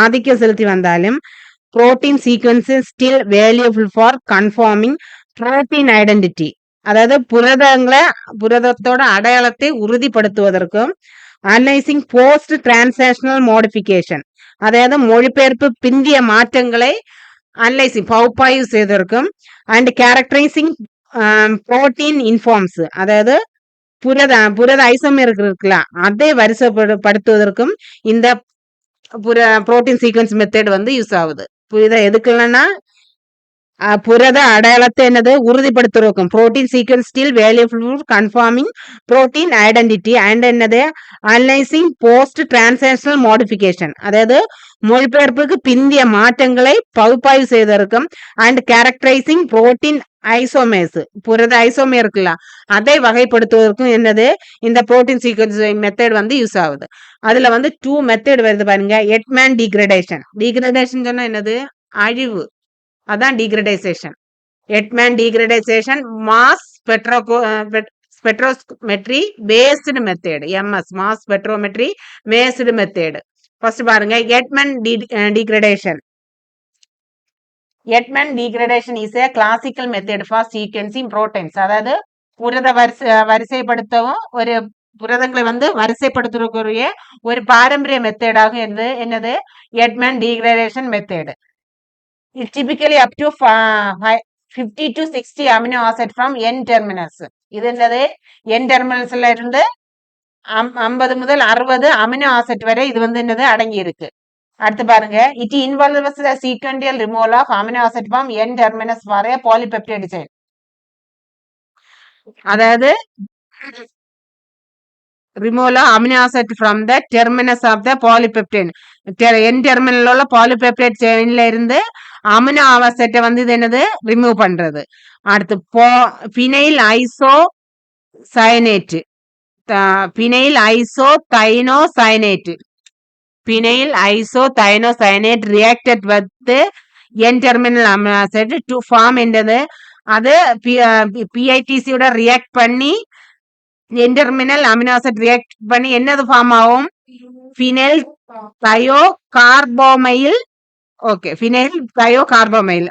ஆதிக்கம் செலுத்தி வந்தாலும் protein sequence still valuable for conforming protein identity, அதாவது புரதத்தோட அடையாளத்தை உறுதிப்படுத்துவதற்கும், அனலைசிங் போஸ்ட் டிரான்சாக்ஷனல் மாடிஃபிகேஷன், அதாவது மொழிபெயர்ப்பு பிந்திய மாற்றங்களை அனலைசிங் பகுப்பாய்வு செய்வதற்கும், அண்ட் கேரக்டரைசிங் புரோட்டீன் இன்ஃபார்ம்ஸ், அதாவது புரத ஐசோமர் இருக்குல்ல அதை வரிசைப்படுத்துவதற்கும் இந்த புரோட்டீன் சீக்வென்ஸ் மெத்தட் வந்து யூஸ் ஆகுது. புரியுதா? எதுக்கு இல்லைன்னா புரத அடையாளத்தை என்னது உறுதிப்படுத்துவதற்கும், protein sequence still valuable confirming protein identity and என்னது அனலைசிங் போஸ்ட் டிரான்சாக்ஷனல் மாடிஃபிகேஷன், அதாவது மொழிபெயர்ப்புக்கு பிந்திய மாற்றங்களை பகுப்பாய்வு செய்வதற்கும், அண்ட் கேரக்டரைசிங் புரோட்டீன் ஐசோமேர்ஸ், புரத ஐசோமேர் இருக்குல்ல அதை வகைப்படுத்துவதற்கும் என்னது இந்த புரோட்டீன் சீக்வென்ஸ் மெத்தட் வந்து யூஸ் ஆகுது. அதுல வந்து 2 மெத்தட் வருது பாருங்க. Edman degradation. டிகிரடேஷன் சொன்னா என்னது? அழிவு, அதான் degradation. Edman degradation, mass spectrometry based method, MS mass spectrometry based method. First பாருங்க Edman degradation. Edman degradation is a classical method for sequencing proteins, அதாவது புரத வரிசைப்படுத்தவும் ஒரு புரதங்களை வந்து வரிசைப்படுத்துறதுக்குரிய ஒரு பாரம்பரிய மெத்தடாக என்னது Edman degradation method. It's typically up to 50 to 60 amino acid from N terminus. இது என்னது? N terminusல இருந்து 50 முதல் 60 அமினோ ஆசிட் வரை இது வந்து என்னது அடங்கி இருக்கு. அடுத்து பாருங்க, it involves the sequential removal of amino acid from N terminus for a polypeptide chain. அதாவது removal of amino acid from the terminus of the polypeptide, N terminal உள்ள polypeptide chainல இருந்து அமினோ ஆசிட்டை வந்து இது என்னது ரிமூவ் பண்றது. அடுத்து phenyl isocyanate, phenyl isothiocyanate, phenyl isothiocyanate reacted with N terminal amino acid to form என்னது, அது PITCயோட ரியாக்ட் பண்ணி N terminal amino acid react பண்ணி என்னது ஃபார்ம் ஆகும்? Phenylthiocarbamoyl. Okay, phenylthiocarbamoyl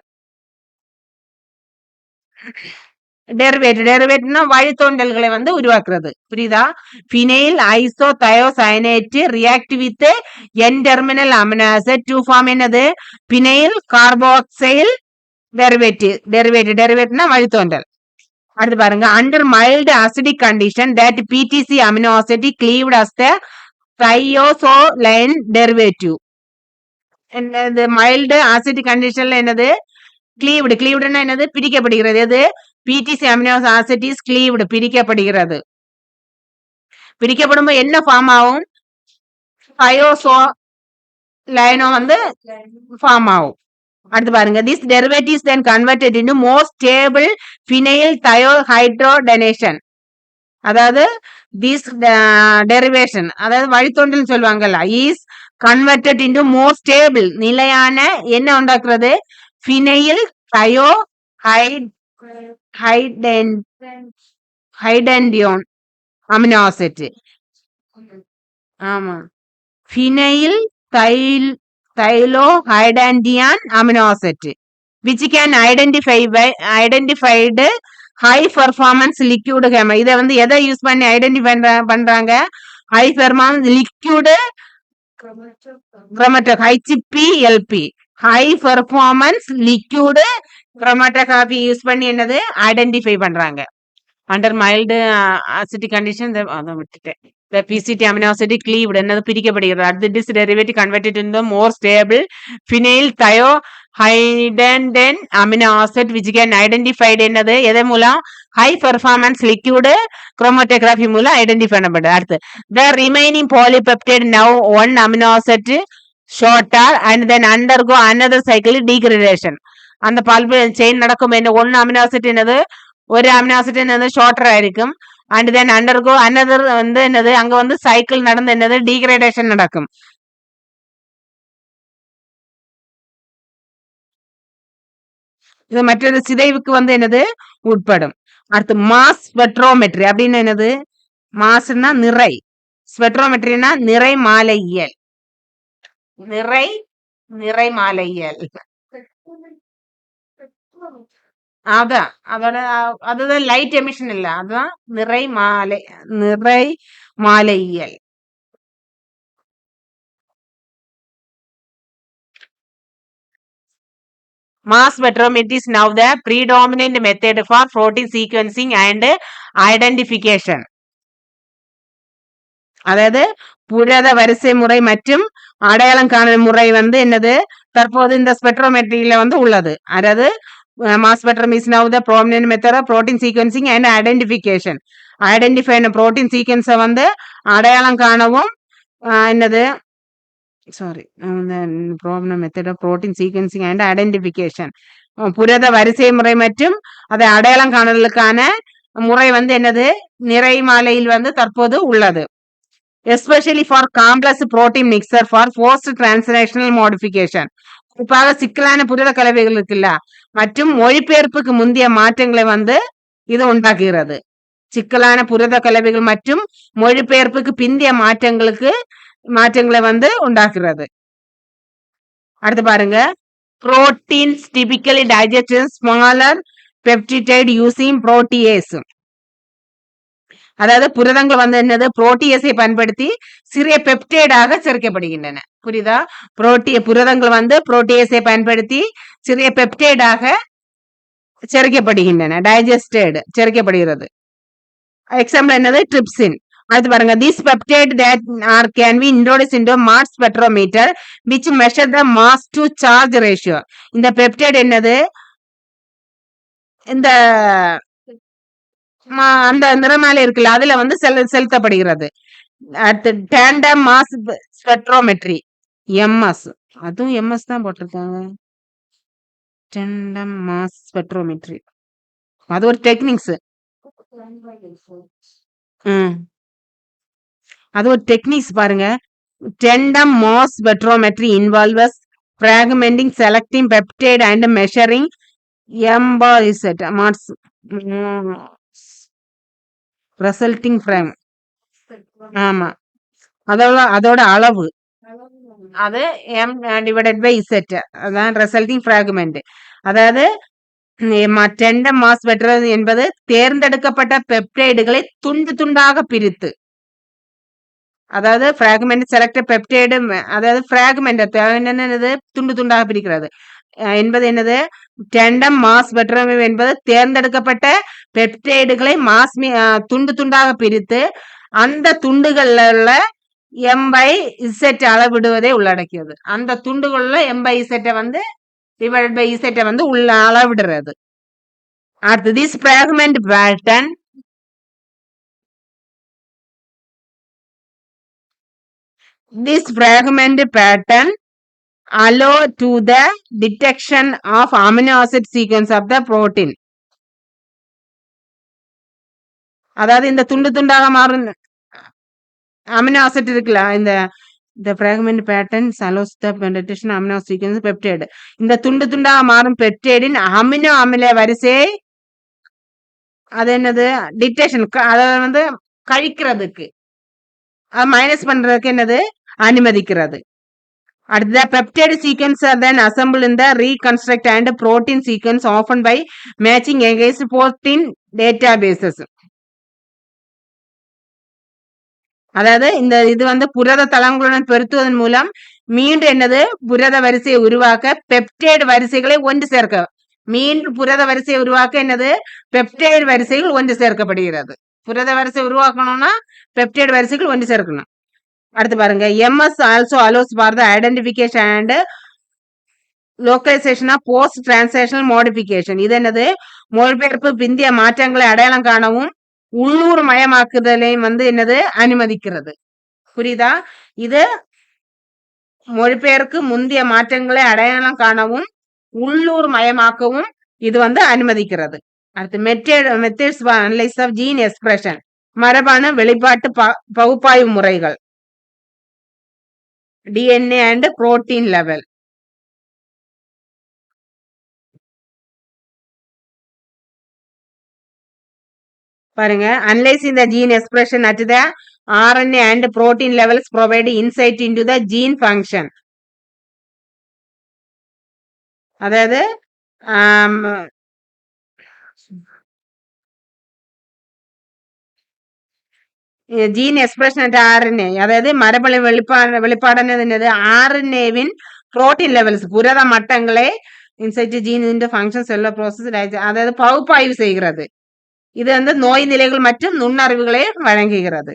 டெரிவேட்னா வழித்தோன்றல்களை வந்து உருவாக்குறது. புரியுதா? Phenyl isothiocyanate react with N terminal amino acid to form என்னது? பினைல் கார்பாக்சைல் டெரிவேட்னா வழித்தோன்றல். அடுத்து பாருங்க, under mild acidic condition that PTC amino acid கிளீவ்ட் as the தையோசோலைன் derivative. என்னது? மைல்டு ஆசிட் கண்டிஷன்ல என்னது? கிளீவ்டுனா என்னது? பிரிக்கப்படுகிறது. எது? PTC அமினோ ஆசிட் இஸ் கிளீவ்டு, பிரிக்கப்படுகிறது. பிரிக்கப்படும்போது என்ன ஃபார்ம் ஆகும்? தையோசோலைனோ வந்து ஃபார்ம் ஆகும். அடுத்து பாருங்க, this derivative is then converted into more stable phenyl thiohydrogenation. அதாவது this derivation, அதாவது வழித்தோன்றல் சொல்லுவாங்கல்ல, is converted into more stable நிலையான என்ன உண்டாக்குறது phenylthiohydantoin amino acid. ஆமா, phenylthiohydantoin amino acid which can identified high performance liquid gamma. இதை வந்து எதை யூஸ் பண்ணி ஐடென்டிஃபை பண்றாங்க high performance liquid HPLP high performance liquid chromatography use பண்ணி என்னது ஐடென்டிஃபை பண்றாங்க. அண்டர் மைல்டு அசிட்டிக் கண்டிஷன் அதை விட்டுட்டேன். The PCT amino acid cleaved என்னது பிரிக்கப்படுகிறது. அடுத்து this derivative converted into more stable phenyl thiohydrogen amino acid which can identified என்னது எதை மூலம் high performance liquid chromatography மூலம் ஐடென்டிஃபை பண்ணப்படுது. அடுத்து the remaining polypeptide now one amino acid shorter and then undergo another cycle degradation. அந்த polypeptide chain நடக்கும் என்ன ஒன்னு அமினோ ஆசிட் என்னது ஒரு அமினோ ஆசிட் என்னது ஷார்ட்டர் ஆயிருக்கும் அண்ட் தென் அண்டர்கோ அனதர் வந்து என்னது அங்க வந்து சைக்கிள் நடந்து என்னது டீக்ரேடேஷன் நடக்கும். இது மற்றது சிதைவுக்கு வந்து என்னது உட்படும். அடுத்து மாஸ் ஸ்பெக்ட்ரோமெட்ரி அப்படின்னு என்னது மாஸ்னா நிறை ஸ்பெக்ட்ரோமெட்ரினா நிறை மாலையியல் நிறை மாலையியல் அதான் அதுதான் லைட் எமிஷன் இல்ல அதுதான் நிறை மாலையியல். Mass spectrometry is now the predominant method for protein sequencing and identification. அதாவது புரத வரிசை முறை மற்றும் அடையாளம் காணும் முறை வந்து என்னது தற்போது இந்த ஸ்பெக்ட்ரோமெட்ரியில வந்து உள்ளது. அதாவது mass spectrum is now the prominent method of protein sequencing and identification. Identify protein சீக்வன்ஸை வந்து அடையாளம் காணவும் என்னது problem method of protein sequencing and identification புரத வரிசை முறை மற்றும் அதை அடையாளம் காணலுக்கான முறை வந்து என்னது நிறை மாலையில் வந்து தற்போது உள்ளது. Especially for complex protein mixture for post translational modification குறிப்பாக சிக்கலான புரத கலவைகள் இருக்குல்ல மற்றும் மொழிபெயர்ப்புக்கு முந்தைய மாற்றங்களை வந்து இது உண்டாக்குகிறது. சிக்கலான புரத கலவைகள் மற்றும் மொழிபெயர்ப்புக்கு பிந்தைய மாற்றங்களை வந்து உண்டாக்குறது. அடுத்து பாருங்க proteins typically digest smaller peptides using protease. அதாவது புரதங்கள் வந்து என்னது புரோட்டியஸை பயன்படுத்தி சிறிய பெப்டைடாக சேர்க்கப்படுகின்றன. புரியுதா? புரதங்கள் வந்து புரோட்டியஸை பயன்படுத்தி சிறிய பெப்டைடாக சேர்க்கப்படுகின்றன. டைஜஸ்டட் சேர்க்கப்படுகிறது. எக்ஸாம்பிள் என்னது ட்ரிப்சின். அடுத்து பாருங்க this peptide that are can be introduced into mass spectrometer which measure the mass to charge ratio. இந்த பெப்டைட் என்னது இந்த அந்த நிறமாலை இருக்குல்ல அதுல வந்து செலுத்தப்படுகிறது. அடுத்து டேண்டம் மாஸ் ஸ்பெக்ட்ரோமெட்ரி MS அதுவும் MS தான் போட்டிருக்காங்க. டேண்டம் மாஸ் ஸ்பெக்ட்ரோமெட்ரி அது ஒரு டெக்னிக்ஸ். அது ஒரு டெக்னிக்ஸ் பாருங்க. Tandem mass spectrometry involves fragmenting selecting peptide and measuring MBOSET mass resulting frame. ஆமா அதோட அளவு அது M/Z அதான் ரிசல்டிங் ஃபிராக்மெண்ட். அதாவது டெண்டம் மாஸ் ஸ்பெக்ட்ரம் என்பது தேர்ந்தெடுக்கப்பட்ட பெப்டைடுகளை துண்டு துண்டாக பிரித்து அதாவது ஃபிராக்மெண்ட் செலக்டட் பெப்டைடு அதாவது ஃபிராக்மெண்ட் என்னது துண்டு துண்டாக பிரிக்கிறது என்பது என்னது டெண்டம் மாஸ் ஸ்பெக்ட்ரம் என்பது தேர்ந்தெடுக்கப்பட்ட பெப்டைடுகளை துண்டு துண்டாக பிரித்து அந்த துண்டுகள்ல உள்ள M/Z அளவிடுவதை உள்ளடக்கியது. அந்த துண்டுகள்ல M/Z வந்து டிவைடட் பை Z வந்து உள்ள அளவிடுறது. அடுத்து this fragment pattern allow to the detection of amino acid sequence of the protein. அதாவது இந்த துண்டு துண்டாக மாறும் அமினோ ஆசிட் இருக்குல்ல இந்த The fragment patterns allows the penetration amino sequence peptide. இந்த துண்டு துண்டா மாறும் பெப்டைடின் அமினோ அமில வரிசையை அது என்னது டிக்டேஷன் அதை வந்து கழிக்கிறதுக்கு மைனஸ் பண்றதுக்கு என்னது அனுமதிக்கிறது. அடுத்த peptide sequence are then assembled in the reconstruct and protein sequence often by matching against protein databases. அதாவது இந்த இது வந்து புரத தளங்களுடன் பெருத்துவதன் மூலம் மீண்டும் என்னது புரத வரிசையை உருவாக்க பெப்டைடு வரிசைகளை ஒன்று சேர்க்க மீண்டும் புரத வரிசையை உருவாக்க என்னது பெப்டைடு வரிசைகள் ஒன்று சேர்க்கப்படுகிறது. புரத வரிசை உருவாக்கணும்னா பெப்டைடு வரிசைகள் ஒன்று சேர்க்கணும். அடுத்து பாருங்க MS also allows for the identification and localisation of post translational modification. இது என்னது மொழிபெயர்ப்பு பிந்திய மாற்றங்களை அடையாளம் காணவும் உள்ளூர் மயமாக்குதலையும் வந்து என்னது அனுமதிக்கிறது. புரியுதா? இது மொழிபெயர்க்கு முந்தைய மாற்றங்களை அடையாளம் காணவும் உள்ளூர் மயமாக்கவும் இது வந்து அனுமதிக்கிறது. அடுத்து methods analyse of gene expression மரபாணு வெளிப்பாட்டு பகுப்பாய்வு முறைகள் டிஎன்ஏ அண்ட் புரோட்டீன் லெவல். பாருங்க analysing the gene expression at the RNA and protein levels provide insight into the gene function. அதாவது ஜீன் எக்ஸ்பிரஷன் அட் RNA அதாவது மரபணு வெளிப்பாடானது என்னது RNAவின் புரோட்டீன் லெவல்ஸ் புரத மட்டங்களை இன்சைட் ஜீன் ஃபங்க்ஷன் செல்ல ப்ரோசஸ் அதாவது பகுப்பாய்வு செய்கிறது. இது வந்து நோய் நிலைகள் மற்றும் நுண்ணறிவுகளை வழங்குகிறது.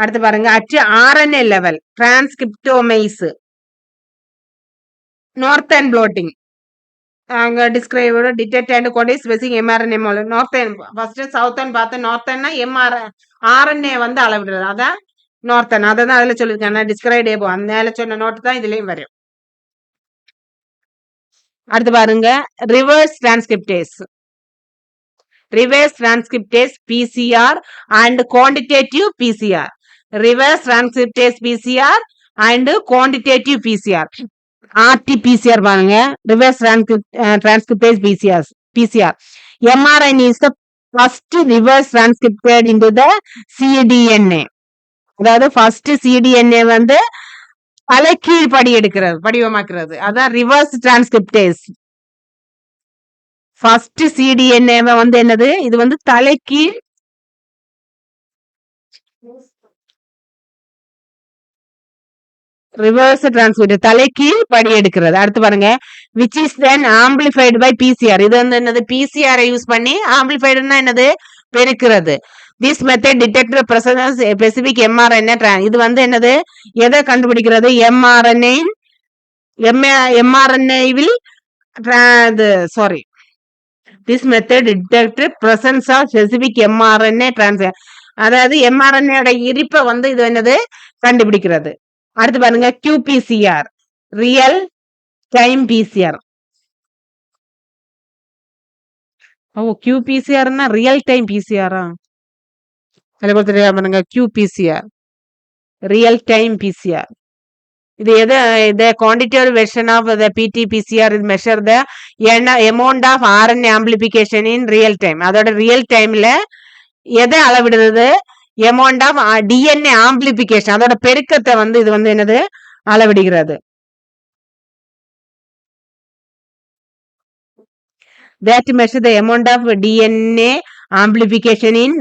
அடுத்து பாருங்க at RNA level transcriptomics northern blotting அங்க டிஸ்கிரைபோட detect and coding specific mRNA மூலம் நார்த்தன் ஃபர்ஸ்ட் சவுத்தன் பார்த்த நார்த்தன்னா RNA வந்து அளவிடுறது அதான் நார்த்தன் அதை தான் அதுல சொல்லியிருக்கேன் டிஸ்கிரைப் ஏபோ அந்த மேல சொன்ன நோட்டு தான் இதுலயும் வரும். அடுத்து பாருங்க reverse transcriptase PCR and quantitative PCR. Reverse transcriptase PCR and quantitative PCR. RT-PCR பாருங்க reverse transcriptase PCR. mRNA is the first reverse transcripted into the cDNA. அதாவது first cDNA வந்து தலைகீழ் படிவமாக்குறது அதான் reverse transcriptase. ஃபர்ஸ்ட் cDNA வந்து என்னது இது வந்து தலைகீழ் ரிவர்ஸ் டிரான்ஸ்கிரிப்ட் தலைகீழ் படி எடுக்கிறது. அடுத்து பாருங்க which is then amplified by PCR. இது வந்து என்னது PCR யூஸ் பண்ணி ஆம்பிளிஃபைடுன்னா என்னது பெருக்கிறது. This method detect presence specific mRNA. இது வந்து என்னது எதை கண்டுபிடிக்கிறது mRNAவில் sorry This method detects presence of specific mRNA transfer. அதாவது mRNA இருப்பை வந்து இது என்னது கண்டுபிடிக்கிறது. அடுத்து பாருங்க qPCR ரியல் டைம் PCR. qPCRனா ரியல் டைம் PCR-ஆ அதுல கொடுத்துட்டு பாருங்க qPCR ரியல் டைம் PCR. இது எது the quantitative version of the PT-PCR is measure the amount of RNA amplification in real time. அதோட ரியல் டைம்ல எதை அளவிடுறது amount of DNA amplification அதோட பெருக்கத்தை வந்து இது வந்து என்னது அளவிடுகிறது. That measure the amount of DNA amplification in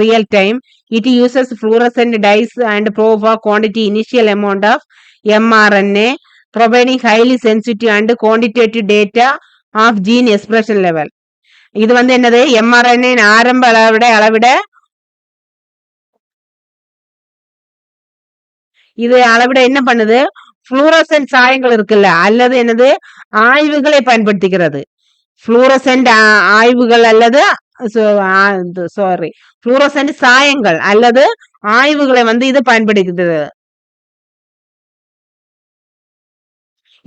real time. It uses fluorescent dyes and probe for quantity initial amount of mRNA, providing highly sensitive and quantitative data of gene expression level. இது வந்து என்னது mRNA ஆரம்ப அளவிட இது அளவிட என்ன பண்ணுது புளூரசன்ட் சாயங்கள் இருக்குல்ல அல்லது என்னது ஆய்வுகளை பயன்படுத்துகிறது. புளூரசன்ட் ஆய்வுகள் அல்லது புளூரசன்ட் சாயங்கள் அல்லது ஆய்வுகளை வந்து இது பயன்படுத்துகிறது.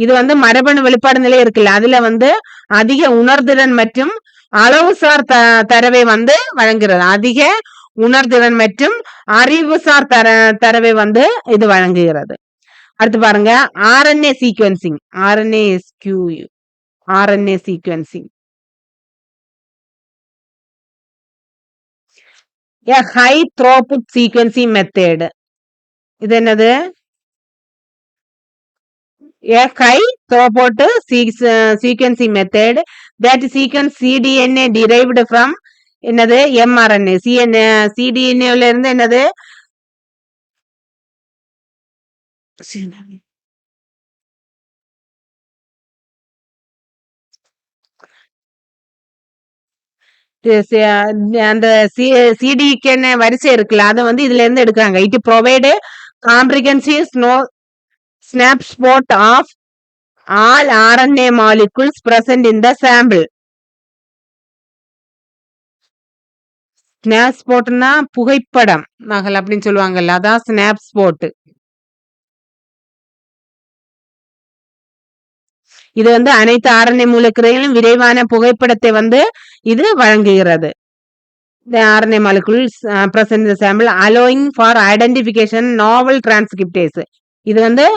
இது வந்து மரபணு வெளிப்பாடு நிலை இருக்குல்ல அதுல வந்து அதிக உணர்திறன் மற்றும் அளவுசார் தரவை வந்து வழங்குகிறது. அதிக உணர்திறன் மற்றும் அறிவுசார் தரவை வந்து இது வழங்குகிறது. அடுத்து பாருங்க RNA sequencing. RNA sequencing. A high throughput sequencing method. இது என்னது? A high throughput sequencing method that sequence cDNA derived from என்னது mRNA. cDNA ல இருந்து என்னது அந்த சிடிக்கு வரிசை இருக்குல்ல அதை வந்து இதுல இருந்து எடுக்கிறாங்க. It provide comprehensive snapshot of all RNA molecules present in the sample. ஸ்னாப்ஸ்பாட்னா புகைப்படம் நகல் அப்படின்னு சொல்லுவாங்கல்ல, அதான் ஸ்னாப்ஸ்பாட். இது வந்து அனைத்து RNA மூலக்கூறுகளிலும் விரைவான புகைப்படத்தை வந்து இது வழங்குகிறது. The RNA molecules present in the sample allowing for identification novel transcriptase. இது வந்து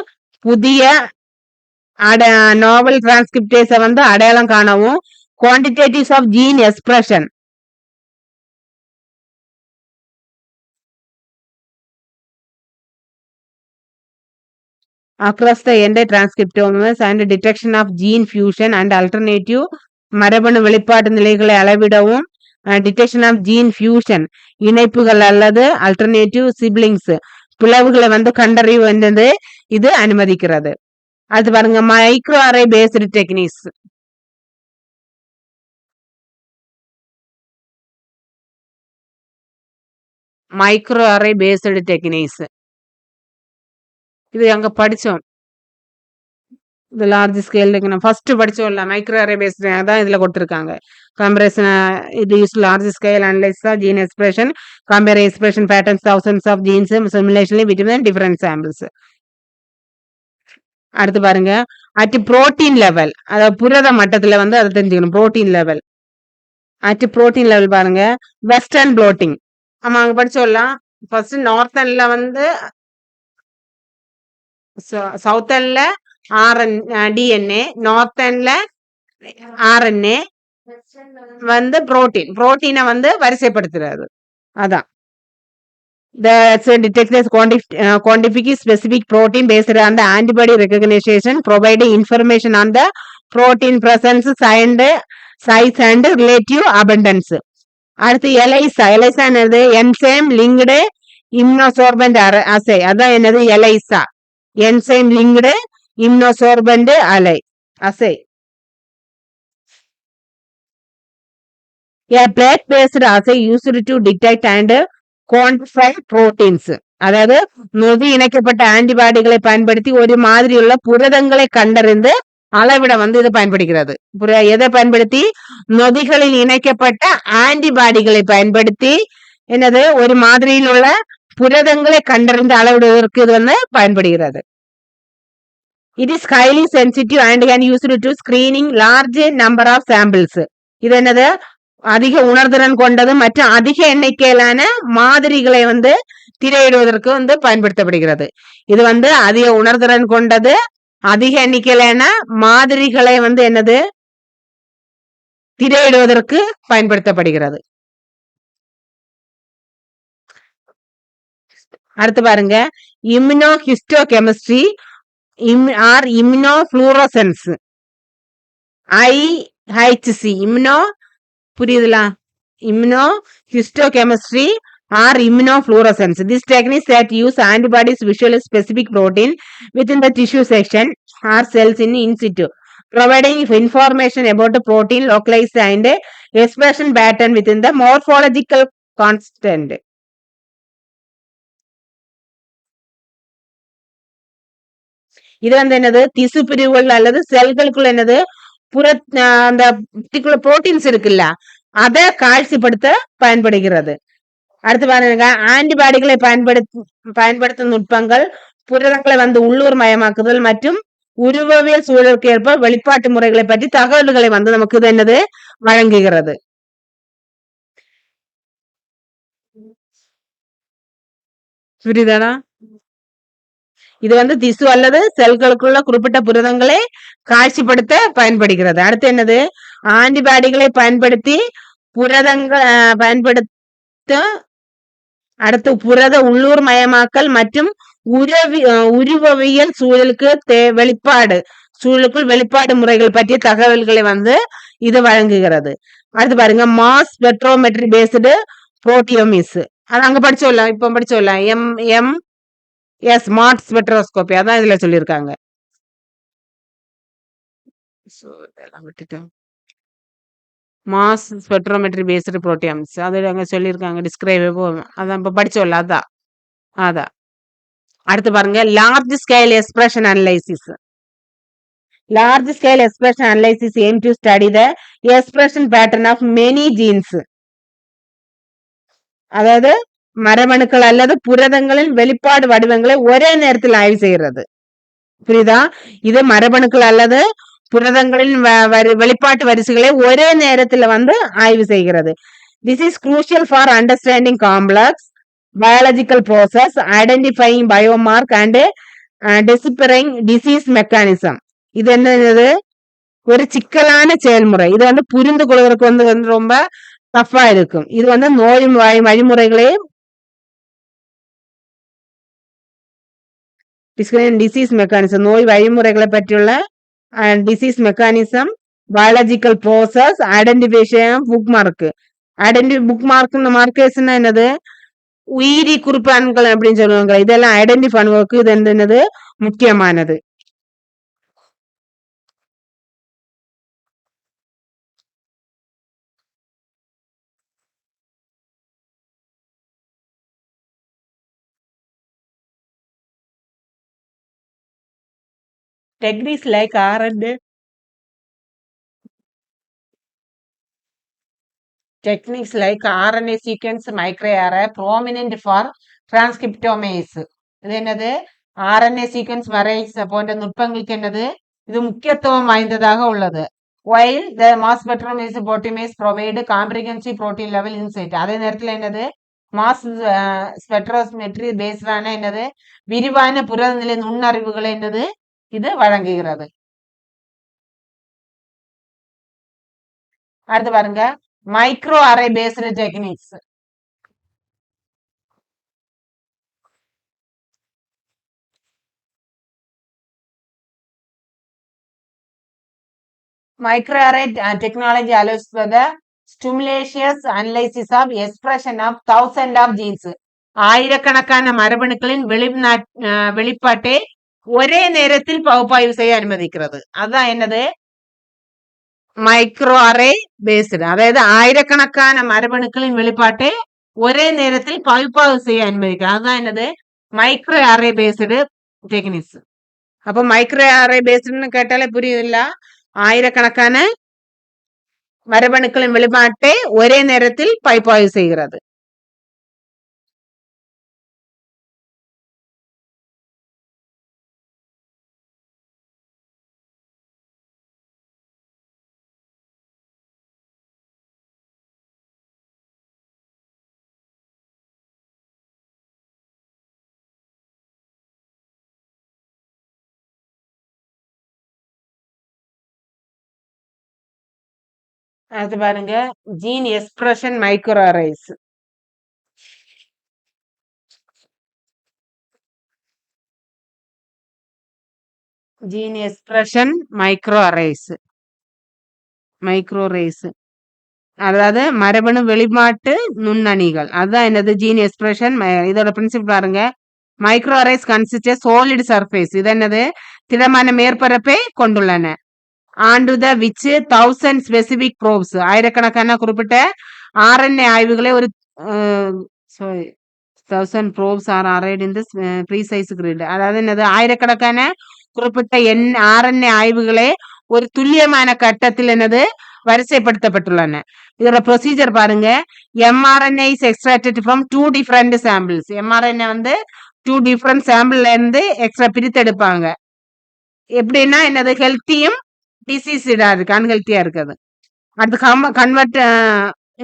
புதிய novel transcriptase வந்து அடையாளம் காணவும் quantitative of gene expression. Across the entire transcriptomes and detection of gene fusion and alternative மரபணு வெளிப்பாட்டு நிலைகளை அளவிடவும் டிடெக்ஷன் ஆஃப் ஜீன் ஃபியூஷன் இணைப்புகள் அல்லது அல்டர்னேட்டிவ் சிப்லிங்ஸ் பிளவுகளை வந்து கண்டறிவது இது அனுமதிக்கிறது. அது பாருங்க microarray based techniques. Microarray based techniques இது அங்க படிச்சோம். இது லார்ஜ் ஸ்கேல் ஃபர்ஸ்ட் படிச்சோம்ல மைக்ரோ அரே பேஸ்டு தான் இதுல கொடுத்துருக்காங்க. கம்பேரிசன் இது use large scale analysis of gene expression, compare expression patterns thousands of genes simultaneously between different samples. அடுத்து பாருங்க அட் புரோட்டீன் லெவல், அதாவது புரத மட்டத்துல வந்து அதை தெரிஞ்சுக்கணும். Protein level at protein level பாருங்க வெஸ்டர்ன் ப்ளோட்டிங். ஆமா அங்க படிச்சோம்லாம். ஃபர்ஸ்ட் நார்த்தன்ல வந்து சவுத்தன்ல DNA, நார்த்தன்ல RNA வந்து புரோட்டீனை வந்து வரிசைப்படுத்துறது. அதான் detects quantifies specific protein based on the antibody recognition, providing information on the protein presence, size and relative abundance. அடுத்து ELISA என்னது? enzyme linked immunosorbent assay. அதான் என்னது ELISA, enzyme linked immunosorbent assay. A plate based assay used to detect and quantify proteins. அதாவது நொதி இணைக்கப்பட்ட ஆன்டிபாடிகளை பயன்படுத்தி ஒரு மாதிரியுள்ள புரதங்களை கண்டறிந்து அளவிட வந்து இது பயன்படுகிறது. எதை பயன்படுத்தி? நொதிகளில் இணைக்கப்பட்ட ஆன்டிபாடிகளை பயன்படுத்தி என்னது ஒரு மாதிரியில் உள்ள புரதங்களை கண்டறிந்து அளவிடுவதற்கு இது வந்து பயன்படுகிறது. It is highly sensitive and can used to screening large number of samples. இது என்னது? அதிக உணர்திறன் கொண்டது மற்றும் அதிக எண்ணிக்கையிலான மாதிரிகளை வந்து திரையிடுவதற்கு வந்து பயன்படுத்தப்படுகிறது. இது வந்து அதிக உணர்திறன் கொண்டது, அதிக எண்ணிக்கையிலான மாதிரிகளை வந்து என்னது திரையிடுவதற்கு பயன்படுத்தப்படுகிறது. அடுத்து பாருங்க immunohistochemistry or immunofluorescence. IHC immuno புரியுதுல? immunohistochemistry or immunofluorescence. This technique that use antibodies visually specific protein within the tissue section or cells in situ, providing information about the protein localized and expression pattern within the morphological constant. இது வந்து என்னது? திசு பிரிவுகள் அல்லது செல்களுக்குள்ள என்னது அந்த particular proteins இருக்குல்ல அதை காட்சிப்படுத்த பயன்படுகிறது. அடுத்து பாருங்க ஆன்டிபாடிகளை பயன்படுத்தும் நுட்பங்கள் புரதங்களை வந்து உள்ளூர் மயமாக்குதல் மற்றும் உருவவியல் சூழலுக்கு ஏற்ப வெளிப்பாட்டு முறைகளை பற்றி தகவல்களை வந்து நமக்கு இது என்னது வழங்குகிறது. புரியுதாடா? இது வந்து திசு அல்லது செல்களுக்குள்ள குறிப்பிட்ட புரதங்களை காட்சிப்படுத்த பயன்படுகிறது. அடுத்து என்னது, ஆன்டிபாடிகளை பயன்படுத்தி புரதங்கள் பயன்படுத்த அடுத்து புரத உள்ளூர் மயமாக்கல் மற்றும் உருவவியல் சூழலுக்கு வெளிப்பாடு முறைகள் பற்றிய தகவல்களை வந்து இது வழங்குகிறது. அடுத்து பாருங்க, மாஸ் ஸ்பெக்ட்ரோமெட்ரி பேஸ்டு புரோட்டியோமிக்ஸ். அது அங்க படிச்சோம்ல, இப்ப படிச்சோம்ல, ஸ்மார்ட் ஸ்பெக்ட்ரோஸ்கோபி, அதான் இதுல சொல்லியிருக்காங்க. மாஸ் ஸ்பெக்ட்ரோமெட்ரி பேஸ்டு புரோட்டியோமிக்ஸ் அது அங்க சொல்லியிருக்காங்க, டிஸ்கிரைபே போகும், அதான் இப்ப படிச்சோம்ல, அதான். அடுத்து பாருங்க, large scale expression analysis. Large scale expression analysis aim to study the expression pattern of many genes. அதாவது மரபணுக்கள் அல்லது புரதங்களின் வெளிப்பாடு வடிவங்களை ஒரே நேரத்தில் ஆய்வு செய்கிறது. புரியுதா? இது மரபணுக்கள் அல்லது புரதங்களின் வெளிப்பாட்டு வரிசைகளை ஒரே நேரத்தில் வந்து ஆய்வு செய்கிறது. This is crucial for understanding complex biological process, identifying biomark and deciphering disease mechanism. இது என்னது, ஒரு சிக்கலான செயல்முறை. இது வந்து புரிந்து கொள்வதற்கு வந்து ரொம்ப டஃபா இருக்கும். இது வந்து நோய் வழிமுறைகளே டிசீஸ் மெக்கானிசம், நோய் வழிமுறைகளை பற்றியுள்ள disease mechanism, biological process, identification, book mark மார்க்கேஷன் என்னது, உயிரி குறிப்பான்கள் அப்படின்னு சொல்லுவாங்க. இதெல்லாம் ஐடென்டிஃபை பண்ணுவதற்கு இது என்னது முக்கியமானது. Techniques like RNA sequence microarray prominent for transcriptomics. இது என்னது, RNA sequence வரைஸ் போன்ற நுட்பங்களுக்கு என்னது, இது முக்கியத்துவம் வாய்ந்ததாக உள்ளது. While the mass spectrometry provide comprehensive protein level insight. அதே நேரத்தில் என்னது, மாஸ் ஸ்பெக்ட்ரோமெட்ரி பேஸ்டான என்னது, விரிவான புரத நிலை நுண்ணறிவுகளை என்னது இது வழங்குகிறது. அடுத்து பாருங்க, microarray based techniques. Micro array technology allows for the stimultaneous analysis of expression of thousands of genes. ஆயிரக்கணக்கான மரபணுக்களின் வெளிப்பாட்டை ஒரே நேரத்தில் பகுப்பாய்வு செய்ய அனுமதிக்கிறது. அதான் என்னது, மைக்ரோ அரே பேஸ்டு. அதாவது ஆயிரக்கணக்கான மரபணுக்களின் வெளிப்பாட்டை ஒரே நேரத்தில் பகுப்பாய்வு செய்ய அனுமதிக்கிறது. அதுதான் என்னது, மைக்ரோ அரே பேஸ்டு டெக்னிக்ஸ். அப்போ மைக்ரோ அரே பேஸ்டுன்னு கேட்டாலே புரியுதுல்ல, ஆயிரக்கணக்கான மரபணுக்களின் வெளிப்பாட்டை ஒரே நேரத்தில் பகுப்பாய்வு செய்கிறது. அது பாருங்க, gene expression micro arrays. Gene expression micro arrays, அதாவது மரபணு வெளிப்பாட்டு நுண்ணணிகள். அதுதான் என்னது, ஜீன் எக்ஸ்பிரஷன். இதோட பிரின்சிபல் பாருங்க, micro arrays consist solid surface. இது என்னது, திடமான மேற்பரப்பை கொண்டுள்ளன. ஆண்டு த விச் 1000 ஸ்பெசிபிக் ப்ரோப்ஸ், ஆயிரக்கணக்கான குறிப்பிட்ட RNA ஆய்வுகளை ஒரு 1000 probes are arrayed in this precise grid. அதாவது என்னது, ஆயிரக்கணக்கான குறிப்பிட்ட RNA ஆய்வுகளை ஒரு துல்லியமான கட்டத்தில் என்னது வரிசைப்படுத்தப்பட்டுள்ளன. இதோட ப்ரொசீஜர் பாருங்க, mRNA is extracted from 2 different samples. mRNA வந்து 2 different சாம்பிள்ல இருந்து எக்ஸ்ட்ரா பிரித்தெடுப்பாங்க. எப்படின்னா என்னது, ஹெல்த்தியும் டிசீஸ்டா இருக்கு, அன்ஹெல்த்தியா இருக்குது. அடுத்து கன்வெர்ட்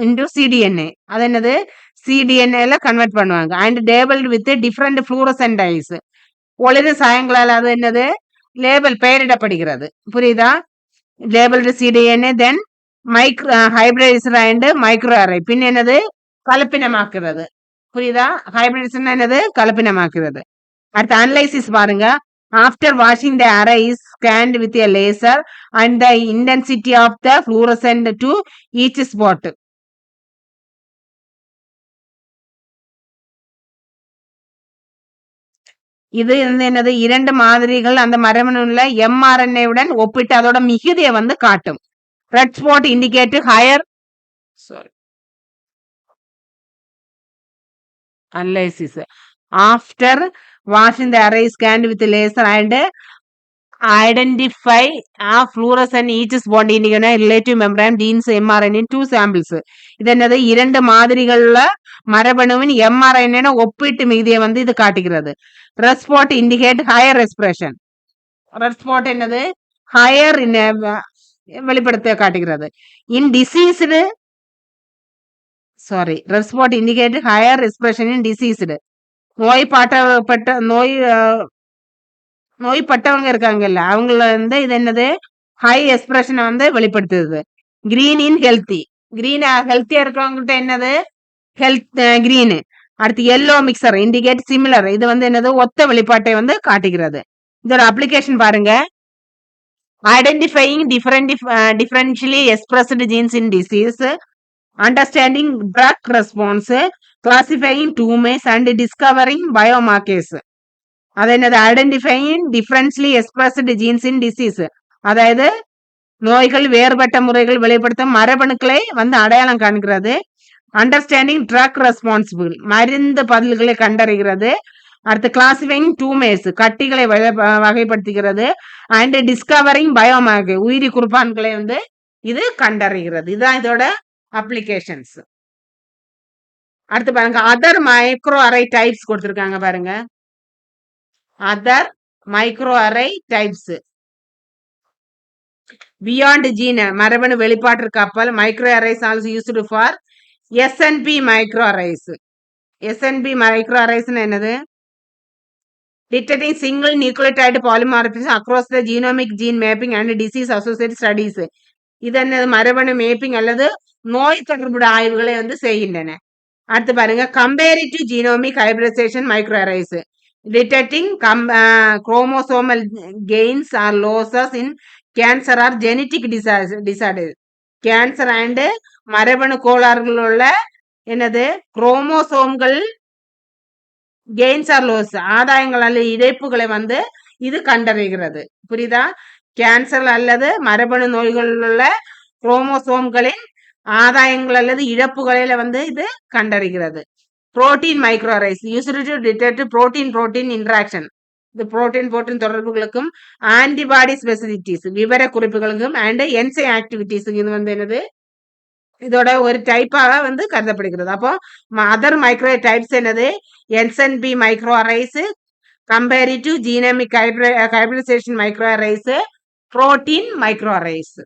இன்டு cDNA. அது என்னது, cDNA ல கன்வெர்ட் பண்ணுவாங்க. And labelled with different fluorescent dyes. ஒளிரும் சாயங்களால் அது என்னது லேபிள் பெயரிடப்படுகிறது. புரியுதா? Labelled cDNA then micro hybridiser and microarray பின் என்னது கலப்பினமாக்குறது. புரியுதா? ஹைபிரிடைசேஷன் என்னது கலப்பினமாக்குறது. அடுத்து அனலைசிஸ் பாருங்க. After washing the array is scanned with a laser and the intensity of the fluorescent to each spot. இது வந்து என்னது இரண்டு மாதிரிகள் அந்த மரபணுல mRNA உடன் ஒப்பிட்டு அதோட மிகுதியை வந்து காட்டும். Red spot indicate higher analysis. After washing the array scanned with laser and identify fluorescent each bond indicating relative membrane genes mRNA in two samples. இது என்னது இரண்டு மாதிரிகள்ல மரபணுவின் mRNA ஒப்பீட்டு மிகுதியை வந்து இது காட்டுகிறது. Red spot indicate higher expression. Red spot என்னது higher வெளிப்படுத்த காட்டுகிறது. In diseased sorry red spot indicate higher expression in diseased. நோய்பட்டவங்க இருக்காங்கல்ல அவங்கள வந்து இது என்னது ஹை எக்ஸ்பிரஷனை வந்து வெளிப்படுத்துது. Green in healthy. கிரீன் ஹெல்த்தியா இருக்கவங்ககிட்ட என்னது ஹெல்த் கிரீன். அடுத்து எல்லோ மிக்சர் இண்டிகேட் சிமிலர். இது வந்து என்னது ஒத்த வெளிப்பாட்டை வந்து காட்டுகிறது. இதோட அப்ளிகேஷன் பாருங்க. Identifying differentially expressed genes in disease, understanding drug response, classifying tumours and discovering biomarkers. அது என்னது identifying differentially expressed genes in disease, அதாவது நோய்கள் வேறுபட்ட முறைகள் வெளிப்படுத்தும் மரபணுக்களை வந்து அடையாளம் காண்கிறது. அண்டர்ஸ்டாண்டிங் ட்ரக் ரெஸ்பான்சிபிள் மருந்து பதில்களை கண்டறிகிறது. அடுத்து கிளாசிஃபைங் டூமேஸ் கட்டிகளை வகைப்படுத்துகிறது. அண்ட் டிஸ்கவரிங் பயோமார்க்கர் உயிரி குறிப்பான்களை வந்து இது கண்டறிகிறது. இதுதான் இதோட அப்ளிகேஷன்ஸ். அடுத்து பாருங்க அதர் மைக்ரோ அரே டைப்ஸ் கொடுத்திருக்காங்க பாருங்க. Other microarray types beyond gene மரபணு வெளிப்பாட்டிற்கு அப்பால் microarrays also used for SNP microarrays. SNP மைக்ரோ அரேஸ்னா என்னது detecting single nucleotide polymorphism across the genomic gene mapping and disease associate studies. இது என்னது மரபணு மேப்பிங் அல்லது நோய் தொடர்புடைய ஆய்வுகளை வந்து செய்கின்றன. அடுத்து பாருங்க comparative genomic hybridisation microarrays detecting chromosomal gains or losses in cancer or genetic disorder. Cancer and மரபணு கோளாறுகள் உள்ள என்னது குரோமோசோம்கள் கெயின்ஸ் ஆர் லோஸ் ஆதாயங்கள் அல்லது இழப்புகளை வந்து இது கண்டறிகிறது. புரியுதா? கேன்சர் அல்லது மரபணு நோய்கள் உள்ள குரோமோசோம்களின் ஆதாயங்கள் அல்லது இழப்புகளில வந்து இது கண்டறிகிறது. Protein microarrays used to detect protein interaction. இது புரோட்டீன் தொடர்புகளுக்கும் ஆன்டிபாடி ஸ்பெசிபிலிட்டிஸ் விவர குறிப்புகளுக்கும் அண்ட் என்சை ஆக்டிவிட்டிஸ் இது வந்து என்னது இதோட ஒரு டைப்பாக வந்து கருதப்படுகிறது. அப்போ அதர் மைக்ரோ டைப்ஸ் என்னது SNP microarrays, comparative genomic hybridisation microarrays, protein micro arrays.